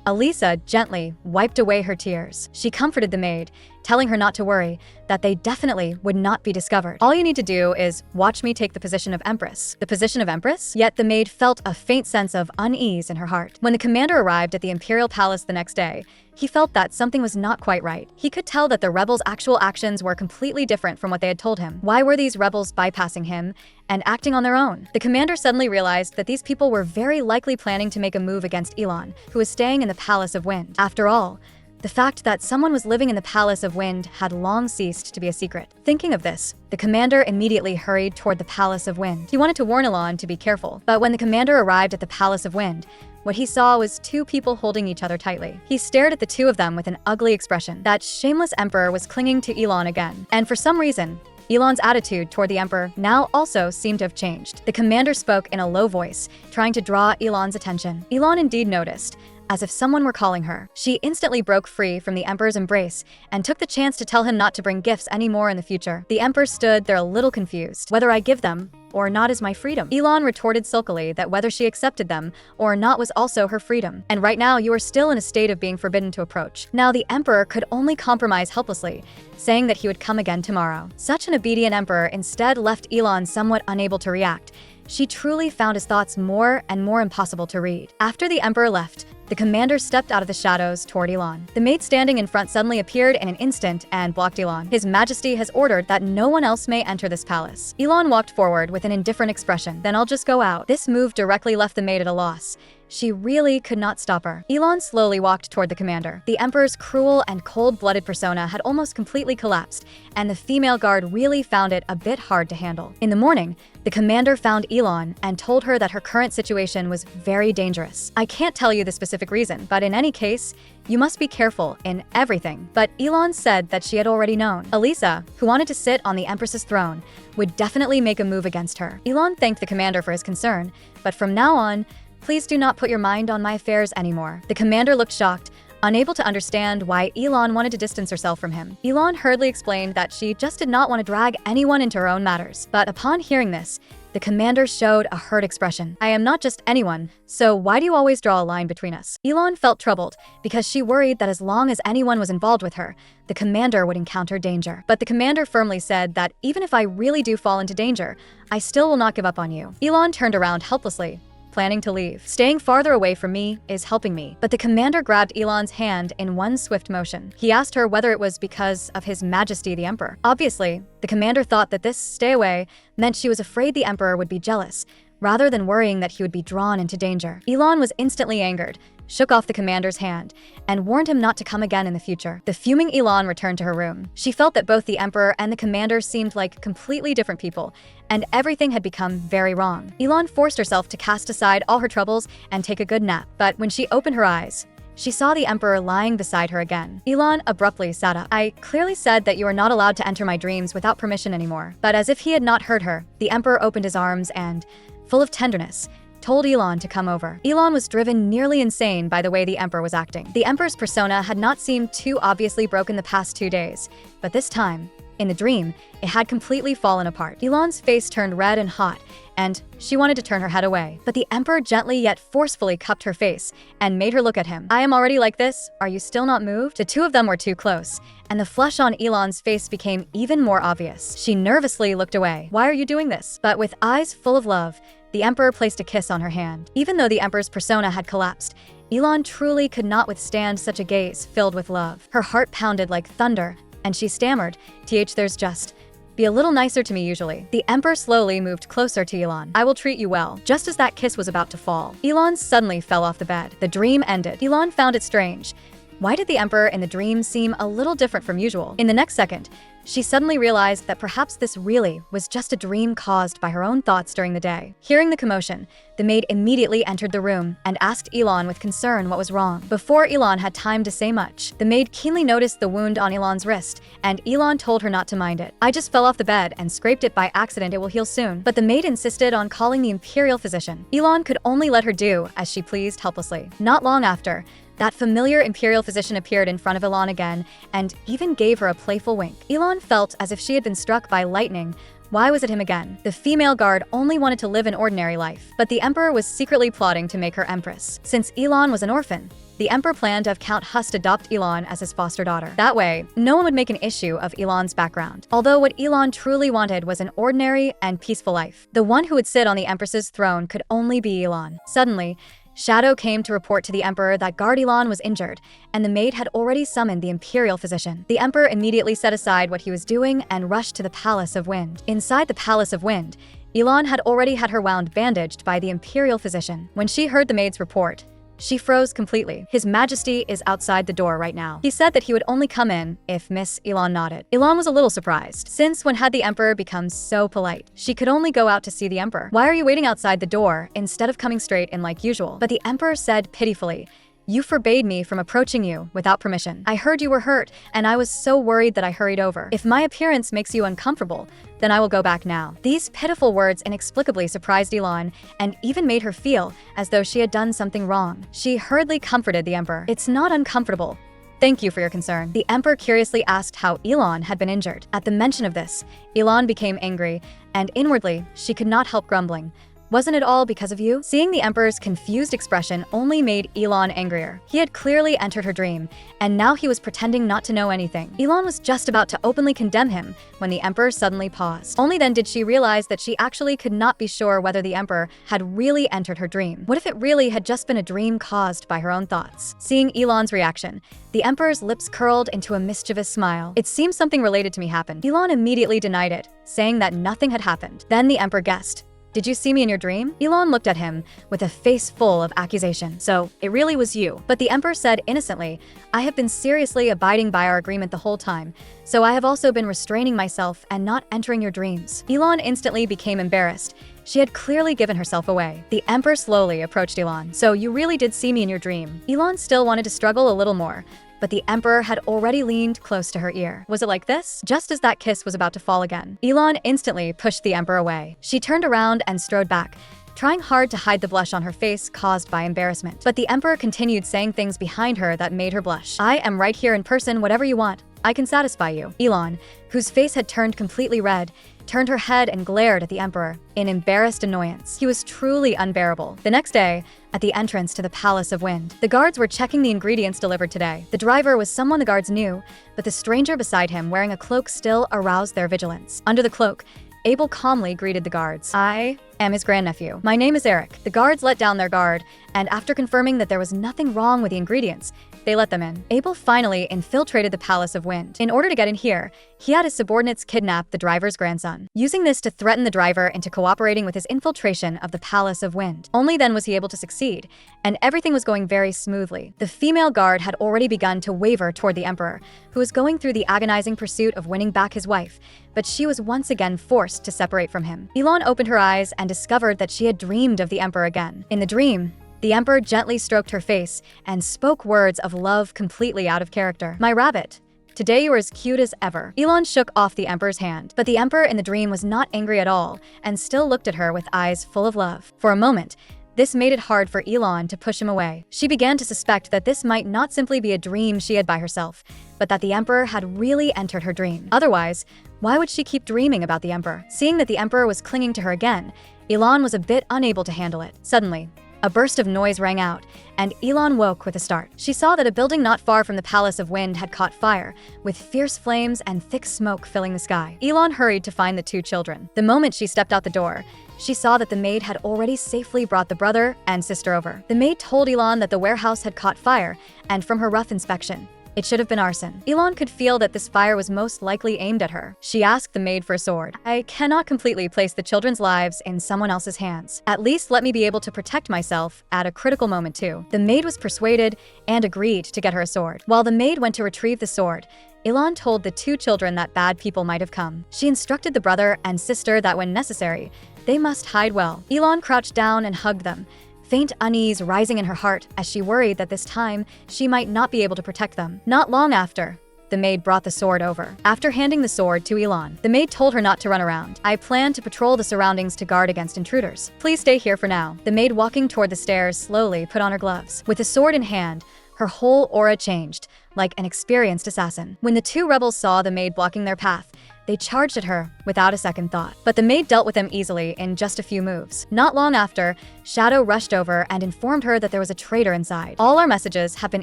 Elisa gently wiped away her tears. She comforted the maid, telling her not to worry, that they definitely would not be discovered. "All you need to do is watch me take the position of empress." The position of empress? Yet the maid felt a faint sense of unease in her heart. When the commander arrived at the imperial palace the next day, he felt that something was not quite right. He could tell that the rebels' actual actions were completely different from what they had told him. Why were these rebels bypassing him and acting on their own? The commander suddenly realized that these people were very likely planning to make a move against Elon, who was staying in the Palace of Wind. After all, the fact that someone was living in the Palace of Wind had long ceased to be a secret. Thinking of this, the commander immediately hurried toward the Palace of Wind. He wanted to warn Elon to be careful, but when the commander arrived at the Palace of Wind, what he saw was two people holding each other tightly. He stared at the two of them with an ugly expression. That shameless emperor was clinging to Elon again, and for some reason, Elon's attitude toward the emperor now also seemed to have changed. The commander spoke in a low voice, trying to draw Elon's attention. Elon indeed noticed, as if someone were calling her. She instantly broke free from the emperor's embrace and took the chance to tell him not to bring gifts anymore in the future. The emperor stood there a little confused. "Whether I give them or not is my freedom." Elon retorted sulkily that whether she accepted them or not was also her freedom. "And right now you are still in a state of being forbidden to approach." Now the emperor could only compromise helplessly, saying that he would come again tomorrow. Such an obedient emperor instead left Elon somewhat unable to react. She truly found his thoughts more and more impossible to read. After the emperor left, the commander stepped out of the shadows toward Elon. The maid standing in front suddenly appeared in an instant and blocked Elon. "His Majesty has ordered that no one else may enter this palace." Elon walked forward with an indifferent expression. "Then I'll just go out." This move directly left the maid at a loss. She really could not stop her. Elon slowly walked toward the commander. The emperor's cruel and cold-blooded persona had almost completely collapsed, and the female guard really found it a bit hard to handle. In the morning, the commander found Elon and told her that her current situation was very dangerous. "I can't tell you the specific reason, but in any case, you must be careful in everything." But Elon said that she had already known. Elisa, who wanted to sit on the empress's throne, would definitely make a move against her. Elon thanked the commander for his concern, but from now on, "Please do not put your mind on my affairs anymore." The commander looked shocked, unable to understand why Elon wanted to distance herself from him. Elon hurriedly explained that she just did not want to drag anyone into her own matters. But upon hearing this, the The commander showed a hurt expression. I am not just anyone, so why do you always draw a line between us? Elon felt troubled because she worried that as long as anyone was involved with her, the commander would encounter danger. But the commander firmly said that even if I really do fall into danger, I still will not give up on you. Elon turned around helplessly, planning to leave. Staying farther away from me is helping me. But the commander grabbed Elon's hand in one swift motion. He asked her whether it was because of His Majesty the Emperor. Obviously, the commander thought that this stay away meant she was afraid the Emperor would be jealous, rather than worrying that he would be drawn into danger. Elon was instantly angered, shook off the commander's hand, and warned him not to come again in the future. The fuming Elon returned to her room. She felt that both the Emperor and the commander seemed like completely different people, and everything had become very wrong. Elon forced herself to cast aside all her troubles and take a good nap, but when she opened her eyes, she saw the Emperor lying beside her again. Elon abruptly sat up. I clearly said that you are not allowed to enter my dreams without permission anymore. But as if he had not heard her, the Emperor opened his arms and, full of tenderness, told Elon to come over. Elon was driven nearly insane by the way the Emperor was acting. The Emperor's persona had not seemed too obviously broken the past 2 days, but this time, in the dream, it had completely fallen apart. Elon's face turned red and hot, and she wanted to turn her head away. But the Emperor gently yet forcefully cupped her face and made her look at him. I am already like this. Are you still not moved? The two of them were too close, and the flush on Elon's face became even more obvious. She nervously looked away. Why are you doing this? But with eyes full of love, the Emperor placed a kiss on her hand. Even though the Emperor's persona had collapsed, Elon truly could not withstand such a gaze filled with love. Her heart pounded like thunder, and she stammered, there's just be a little nicer to me usually. The Emperor slowly moved closer to Elon. I will treat you well. Just as that kiss was about to fall, Elon suddenly fell off the bed. The dream ended. Elon found it strange. Why did the Emperor in the dream seem a little different from usual? In the next second, she suddenly realized that perhaps this really was just a dream caused by her own thoughts during the day. Hearing the commotion, the maid immediately entered the room and asked Elon with concern what was wrong. Before Elon had time to say much, the maid keenly noticed the wound on Elon's wrist, and Elon told her not to mind it. I just fell off the bed and scraped it by accident, it will heal soon. But the maid insisted on calling the imperial physician. Elon could only let her do as she pleased helplessly. Not long after, that familiar imperial physician appeared in front of Elon again and even gave her a playful wink. Elon felt as if she had been struck by lightning. Why was it him again? The female guard only wanted to live an ordinary life, but the Emperor was secretly plotting to make her empress. Since Elon was an orphan, the Emperor planned to have Count Hust adopt Elon as his foster daughter. That way, no one would make an issue of Elon's background. Although what Elon truly wanted was an ordinary and peaceful life. The one who would sit on the Empress's throne could only be Elon. Suddenly, Shadow came to report to the Emperor that guard Elon was injured, and the maid had already summoned the imperial physician. The Emperor immediately set aside what he was doing and rushed to the Palace of Wind. Inside the Palace of Wind, Elon had already had her wound bandaged by the imperial physician. When she heard the maid's report, she froze completely. His Majesty is outside the door right now. He said that he would only come in if Miss Elon nodded. Elon was a little surprised, since when had the Emperor become so polite? She could only go out to see the Emperor. Why are you waiting outside the door instead of coming straight in like usual? But the Emperor said pitifully, you forbade me from approaching you without permission. I heard you were hurt, and I was so worried that I hurried over. If my appearance makes you uncomfortable, then I will go back now. These pitiful words inexplicably surprised Elon and even made her feel as though she had done something wrong. She hurriedly comforted the Emperor. It's not uncomfortable. Thank you for your concern. The Emperor curiously asked how Elon had been injured. At the mention of this, Elon became angry, and inwardly, she could not help grumbling. Wasn't it all because of you? Seeing the Emperor's confused expression only made Elon angrier. He had clearly entered her dream, and now he was pretending not to know anything. Elon was just about to openly condemn him when the Emperor suddenly paused. Only then did she realize that she actually could not be sure whether the Emperor had really entered her dream. What if it really had just been a dream caused by her own thoughts? Seeing Elon's reaction, the Emperor's lips curled into a mischievous smile. It seems something related to me happened. Elon immediately denied it, saying that nothing had happened. Then the Emperor guessed. Did you see me in your dream? Elon looked at him with a face full of accusation. So, it really was you. But the Emperor said innocently, I have been seriously abiding by our agreement the whole time, so I have also been restraining myself and not entering your dreams. Elon instantly became embarrassed. She had clearly given herself away. The Emperor slowly approached Elon. So, you really did see me in your dream. Elon still wanted to struggle a little more, but the Emperor had already leaned close to her ear. Was it like this? Just as that kiss was about to fall again, Elon instantly pushed the Emperor away. She turned around and strode back, trying hard to hide the blush on her face caused by embarrassment. But the Emperor continued saying things behind her that made her blush. I am right here in person, whatever you want. I can satisfy you. Elon, whose face had turned completely red, turned her head and glared at the emperor in embarrassed annoyance. He was truly unbearable. The next day, at the entrance to the Palace of Wind, the guards were checking the ingredients delivered today. The driver was someone the guards knew, but the stranger beside him wearing a cloak still aroused their vigilance. Under the cloak, Abel calmly greeted the guards. I am his grandnephew. My name is Eric. The guards let down their guard, and after confirming that there was nothing wrong with the ingredients, they let them in. Abel finally infiltrated the Palace of Wind. In order to get in here, he had his subordinates kidnap the driver's grandson, using this to threaten the driver into cooperating with his infiltration of the Palace of Wind. Only then was he able to succeed, and everything was going very smoothly. The female guard had already begun to waver toward the emperor, who was going through the agonizing pursuit of winning back his wife, but she was once again forced to separate from him. Elon opened her eyes and discovered that she had dreamed of the emperor again. In the dream, the emperor gently stroked her face and spoke words of love completely out of character. My rabbit, today you are as cute as ever. Elon shook off the emperor's hand, but the emperor in the dream was not angry at all and still looked at her with eyes full of love. For a moment, this made it hard for Elon to push him away. She began to suspect that this might not simply be a dream she had by herself, but that the emperor had really entered her dream. Otherwise, why would she keep dreaming about the emperor? Seeing that the emperor was clinging to her again, Elon was a bit unable to handle it. Suddenly, a burst of noise rang out, and Elon woke with a start. She saw that a building not far from the Palace of Wind had caught fire, with fierce flames and thick smoke filling the sky. Elon hurried to find the two children. The moment she stepped out the door, she saw that the maid had already safely brought the brother and sister over. The maid told Elon that the warehouse had caught fire, and from her rough inspection, it should have been arson. Elon could feel that this fire was most likely aimed at her. She asked the maid for a sword. I cannot completely place the children's lives in someone else's hands. At least let me be able to protect myself at a critical moment too. The maid was persuaded and agreed to get her a sword. While the maid went to retrieve the sword, Elon told the two children that bad people might have come. She instructed the brother and sister that when necessary, they must hide well. Elon crouched down and hugged them, faint unease rising in her heart as she worried that this time she might not be able to protect them. Not long after, the maid brought the sword over. After handing the sword to Elon, the maid told her not to run around. I plan to patrol the surroundings to guard against intruders. Please stay here for now. The maid walking toward the stairs slowly put on her gloves. With the sword in hand, her whole aura changed, like an experienced assassin. When the two rebels saw the maid blocking their path, they charged at her without a second thought. But the maid dealt with them easily in just a few moves. Not long after, Shadow rushed over and informed her that there was a traitor inside. All our messages have been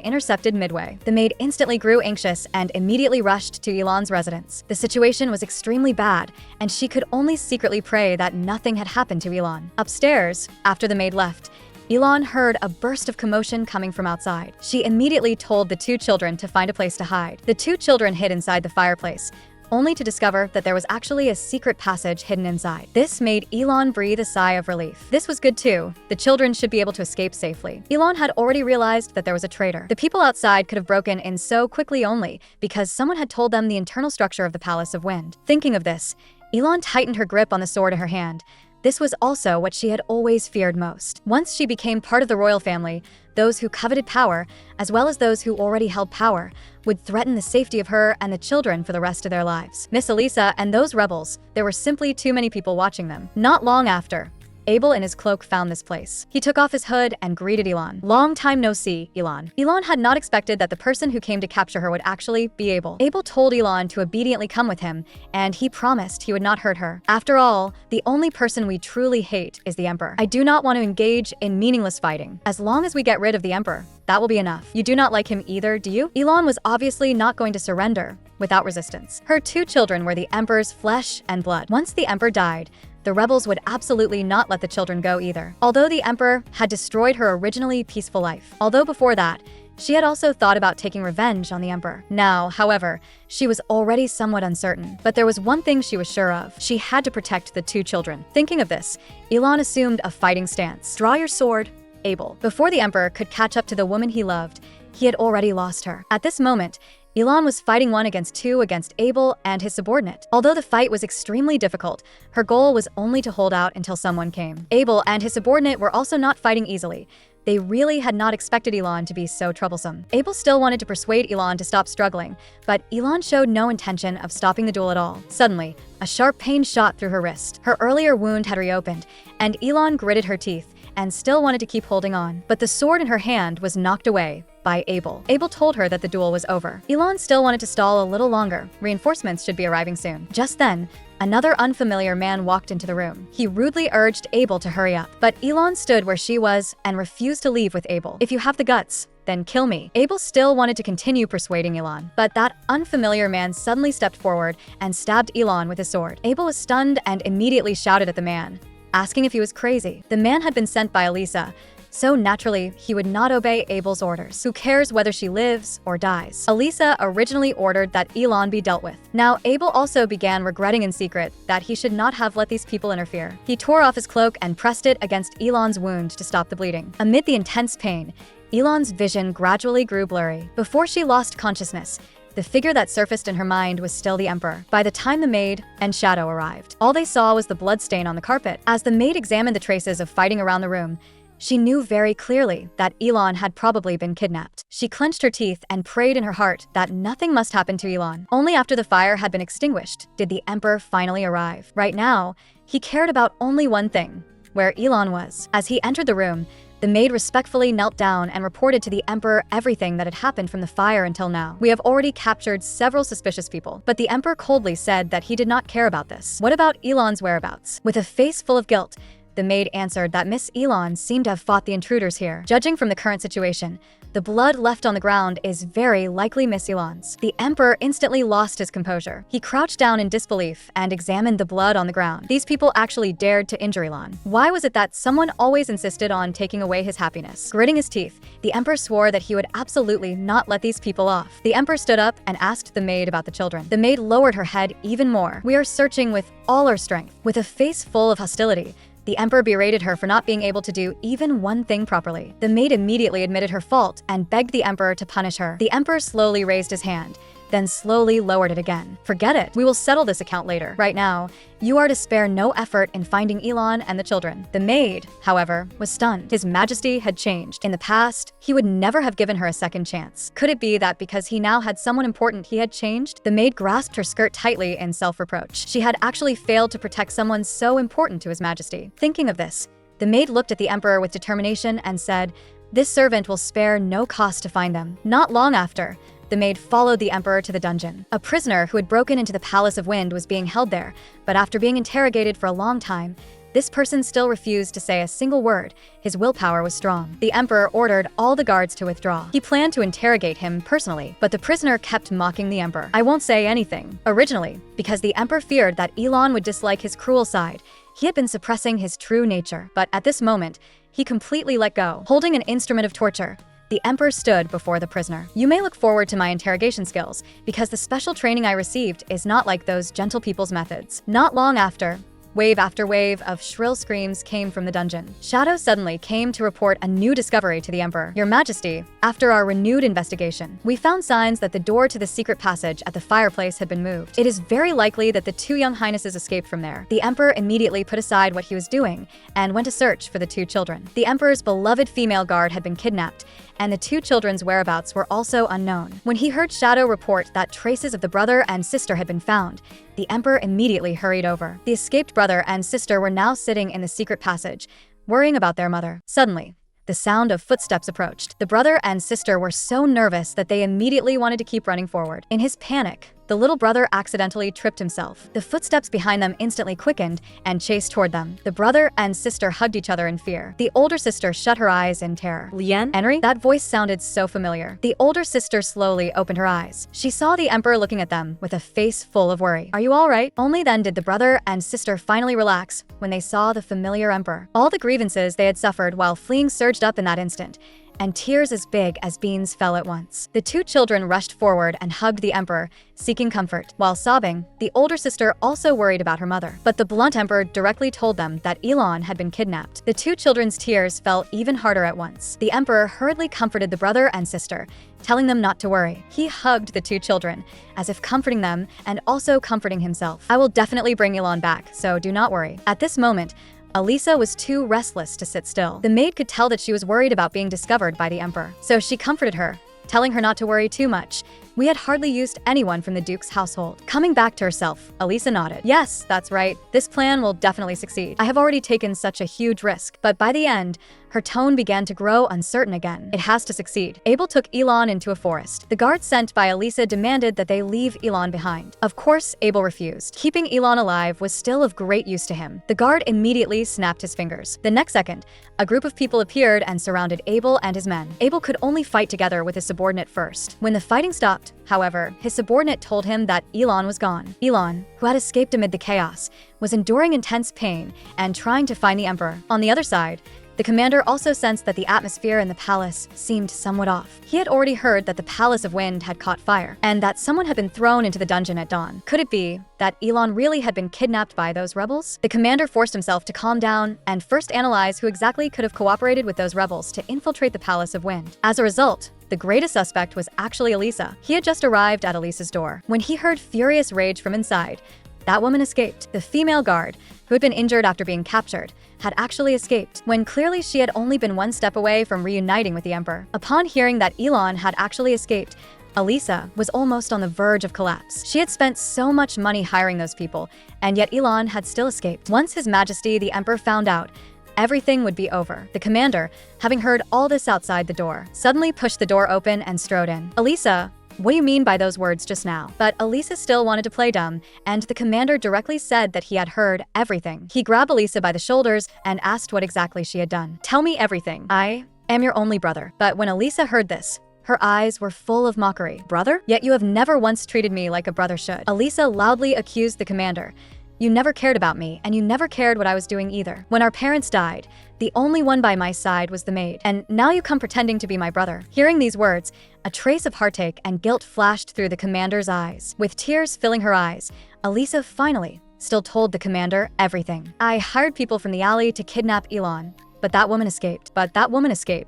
intercepted midway. The maid instantly grew anxious and immediately rushed to Elon's residence. The situation was extremely bad, and she could only secretly pray that nothing had happened to Elon. Upstairs, after the maid left, Elon heard a burst of commotion coming from outside. She immediately told the two children to find a place to hide. The two children hid inside the fireplace, only to discover that there was actually a secret passage hidden inside. This made Elon breathe a sigh of relief. This was good too. The children should be able to escape safely. Elon had already realized that there was a traitor. The people outside could have broken in so quickly only because someone had told them the internal structure of the Palace of Wind. Thinking of this, Elon tightened her grip on the sword in her hand. This was also what she had always feared most. Once she became part of the royal family, those who coveted power, as well as those who already held power, would threaten the safety of her and the children for the rest of their lives. Miss Elisa and those rebels, there were simply too many people watching them. Not long after, Abel in his cloak found this place. He took off his hood and greeted Elon. Long time no see, Elon. Elon had not expected that the person who came to capture her would actually be Abel. Abel told Elon to obediently come with him, and he promised he would not hurt her. After all, the only person we truly hate is the Emperor. I do not want to engage in meaningless fighting. As long as we get rid of the Emperor, that will be enough. You do not like him either, do you? Elon was obviously not going to surrender without resistance. Her two children were the Emperor's flesh and blood. Once the Emperor died, the rebels would absolutely not let the children go either. Although the Emperor had destroyed her originally peaceful life. Although before that, she had also thought about taking revenge on the Emperor. Now, however, she was already somewhat uncertain. But there was one thing she was sure of. She had to protect the two children. Thinking of this, Elon assumed a fighting stance. Draw your sword, Abel. Before the Emperor could catch up to the woman he loved, he had already lost her. At this moment, Elon was fighting 1 against 2 against Abel and his subordinate. Although the fight was extremely difficult, her goal was only to hold out until someone came. Abel and his subordinate were also not fighting easily. They really had not expected Elon to be so troublesome. Abel still wanted to persuade Elon to stop struggling, but Elon showed no intention of stopping the duel at all. Suddenly, a sharp pain shot through her wrist. Her earlier wound had reopened, and Elon gritted her teeth and still wanted to keep holding on. But the sword in her hand was knocked away by Abel. Abel told her that the duel was over. Elon still wanted to stall a little longer. Reinforcements should be arriving soon. Just then, another unfamiliar man walked into the room. He rudely urged Abel to hurry up, but Elon stood where she was and refused to leave with Abel. "If you have the guts, then kill me." Abel still wanted to continue persuading Elon, but that unfamiliar man suddenly stepped forward and stabbed Elon with his sword. Abel was stunned and immediately shouted at the man, asking if he was crazy. The man had been sent by Elisa, so naturally, he would not obey Abel's orders. Who cares whether she lives or dies? Elisa originally ordered that Elon be dealt with. Now, Abel also began regretting in secret that he should not have let these people interfere. He tore off his cloak and pressed it against Elon's wound to stop the bleeding. Amid the intense pain, Elon's vision gradually grew blurry. Before she lost consciousness, the figure that surfaced in her mind was still the Emperor. By the time the maid and Shadow arrived, all they saw was the bloodstain on the carpet. As the maid examined the traces of fighting around the room, she knew very clearly that Elon had probably been kidnapped. She clenched her teeth and prayed in her heart that nothing must happen to Elon. Only after the fire had been extinguished did the Emperor finally arrive. Right now, he cared about only one thing: where Elon was. As he entered the room, the maid respectfully knelt down and reported to the Emperor everything that had happened from the fire until now. "We have already captured several suspicious people," but the Emperor coldly said that he did not care about this. "What about Elon's whereabouts?" With a face full of guilt, the maid answered that Miss Elon seemed to have fought the intruders here. Judging from the current situation, the blood left on the ground is very likely Miss Elon's. The Emperor instantly lost his composure. He crouched down in disbelief and examined the blood on the ground. These people actually dared to injure Elon. Why was it that someone always insisted on taking away his happiness? Gritting his teeth, the Emperor swore that he would absolutely not let these people off. The Emperor stood up and asked the maid about the children. The maid lowered her head even more. "We are searching with all our strength." With a face full of hostility, the Emperor berated her for not being able to do even one thing properly. The maid immediately admitted her fault and begged the Emperor to punish her. The Emperor slowly raised his hand, then slowly lowered it again. "Forget it. We will settle this account later. Right now, you are to spare no effort in finding Elon and the children." The maid, however, was stunned. His Majesty had changed. In the past, he would never have given her a second chance. Could it be that because he now had someone important, he had changed? The maid grasped her skirt tightly in self-reproach. She had actually failed to protect someone so important to His Majesty. Thinking of this, the maid looked at the Emperor with determination and said, "This servant will spare no cost to find them." Not long after, the maid followed the Emperor to the dungeon. A prisoner who had broken into the Palace of Wind was being held there, but after being interrogated for a long time, this person still refused to say a single word. His willpower was strong. The Emperor ordered all the guards to withdraw. He planned to interrogate him personally, but the prisoner kept mocking the Emperor. "I won't say anything." Originally, because the Emperor feared that Elon would dislike his cruel side, he had been suppressing his true nature. But at this moment, he completely let go. Holding an instrument of torture, the Emperor stood before the prisoner. "You may look forward to my interrogation skills, because the special training I received is not like those gentle people's methods." Not long after, wave after wave of shrill screams came from the dungeon. Shadow suddenly came to report a new discovery to the Emperor. "Your Majesty, after our renewed investigation, we found signs that the door to the secret passage at the fireplace had been moved. It is very likely that the two young highnesses escaped from there." The Emperor immediately put aside what he was doing and went to search for the two children. The Emperor's beloved female guard had been kidnapped, and the two children's whereabouts were also unknown. When he heard Shadow report that traces of the brother and sister had been found, the Emperor immediately hurried over. The escaped brother and sister were now sitting in the secret passage, worrying about their mother. Suddenly, the sound of footsteps approached. The brother and sister were so nervous that they immediately wanted to keep running forward. In his panic, the little brother accidentally tripped himself. The footsteps behind them instantly quickened and chased toward them. The brother and sister hugged each other in fear. The older sister shut her eyes in terror. "Lien? Henry?" That voice sounded so familiar. The older sister slowly opened her eyes. She saw the Emperor looking at them with a face full of worry. "Are you all right?" Only then did the brother and sister finally relax when they saw the familiar Emperor. All the grievances they had suffered while fleeing surged up in that instant, and tears as big as beans fell at once. The two children rushed forward and hugged the Emperor, seeking comfort. While sobbing, the older sister also worried about her mother. But the blunt Emperor directly told them that Elon had been kidnapped. The two children's tears fell even harder at once. The Emperor hurriedly comforted the brother and sister, telling them not to worry. He hugged the two children, as if comforting them and also comforting himself. "I will definitely bring Elon back, so do not worry." At this moment, Elisa was too restless to sit still. The maid could tell that she was worried about being discovered by the Emperor, so she comforted her telling her not to worry too much. We had hardly used anyone from the Duke's household. Coming back to herself, Elisa nodded. Yes, that's right. This plan will definitely succeed. I have already taken such a huge risk, but by the end, her tone began to grow uncertain again. It has to succeed. Abel took Elon into a forest. The guards sent by Elisa demanded that they leave Elon behind. Of course, Abel refused. Keeping Elon alive was still of great use to him. The guard immediately snapped his fingers. The next second, a group of people appeared and surrounded Abel and his men. Abel could only fight together with his subordinate first. When the fighting stopped, however, his subordinate told him that Elon was gone. Elon, who had escaped amid the chaos, was enduring intense pain and trying to find the emperor. On the other side, the commander also sensed that the atmosphere in the palace seemed somewhat off. He had already heard that the Palace of Wind had caught fire, and that someone had been thrown into the dungeon at dawn. Could it be that Elon really had been kidnapped by those rebels? The commander forced himself to calm down and first analyze who exactly could have cooperated with those rebels to infiltrate the Palace of Wind. As a result, the greatest suspect was actually Elisa. He had just arrived at Elisa's door when he heard furious rage from inside. That woman escaped. The female guard, who had been injured after being captured, had actually escaped, when clearly she had only been one step away from reuniting with the emperor. Upon hearing that Elon had actually escaped, Elisa was almost on the verge of collapse. She had spent so much money hiring those people, and yet Elon had still escaped. Once His Majesty the Emperor found out, everything would be over. The commander, having heard all this outside the door, suddenly pushed the door open and strode in. Elisa, what do you mean by those words just now? But Elisa still wanted to play dumb, and the commander directly said that he had heard everything. He grabbed Elisa by the shoulders and asked what exactly she had done. Tell me everything. I am your only brother. But when Elisa heard this, her eyes were full of mockery. Brother? Yet you have never once treated me like a brother should. Elisa loudly accused the commander. You never cared about me, and you never cared what I was doing either. When our parents died, the only one by my side was the maid, and now you come pretending to be my brother. Hearing these words, a trace of heartache and guilt flashed through the commander's eyes. With tears filling her eyes, Elisa finally still told the commander everything. I hired people from the alley to kidnap Elon, but that woman escaped.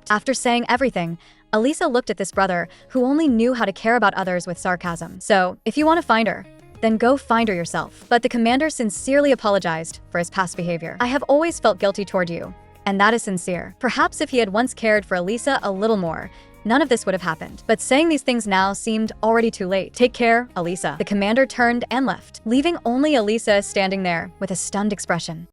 After saying everything, Elisa looked at this brother who only knew how to care about others with sarcasm. So, if you want to find her, then go find her yourself. But the commander sincerely apologized for his past behavior. I have always felt guilty toward you, and that is sincere. Perhaps if he had once cared for Elisa a little more, none of this would have happened. But saying these things now seemed already too late. Take care, Elisa. The commander turned and left, leaving only Elisa standing there with a stunned expression.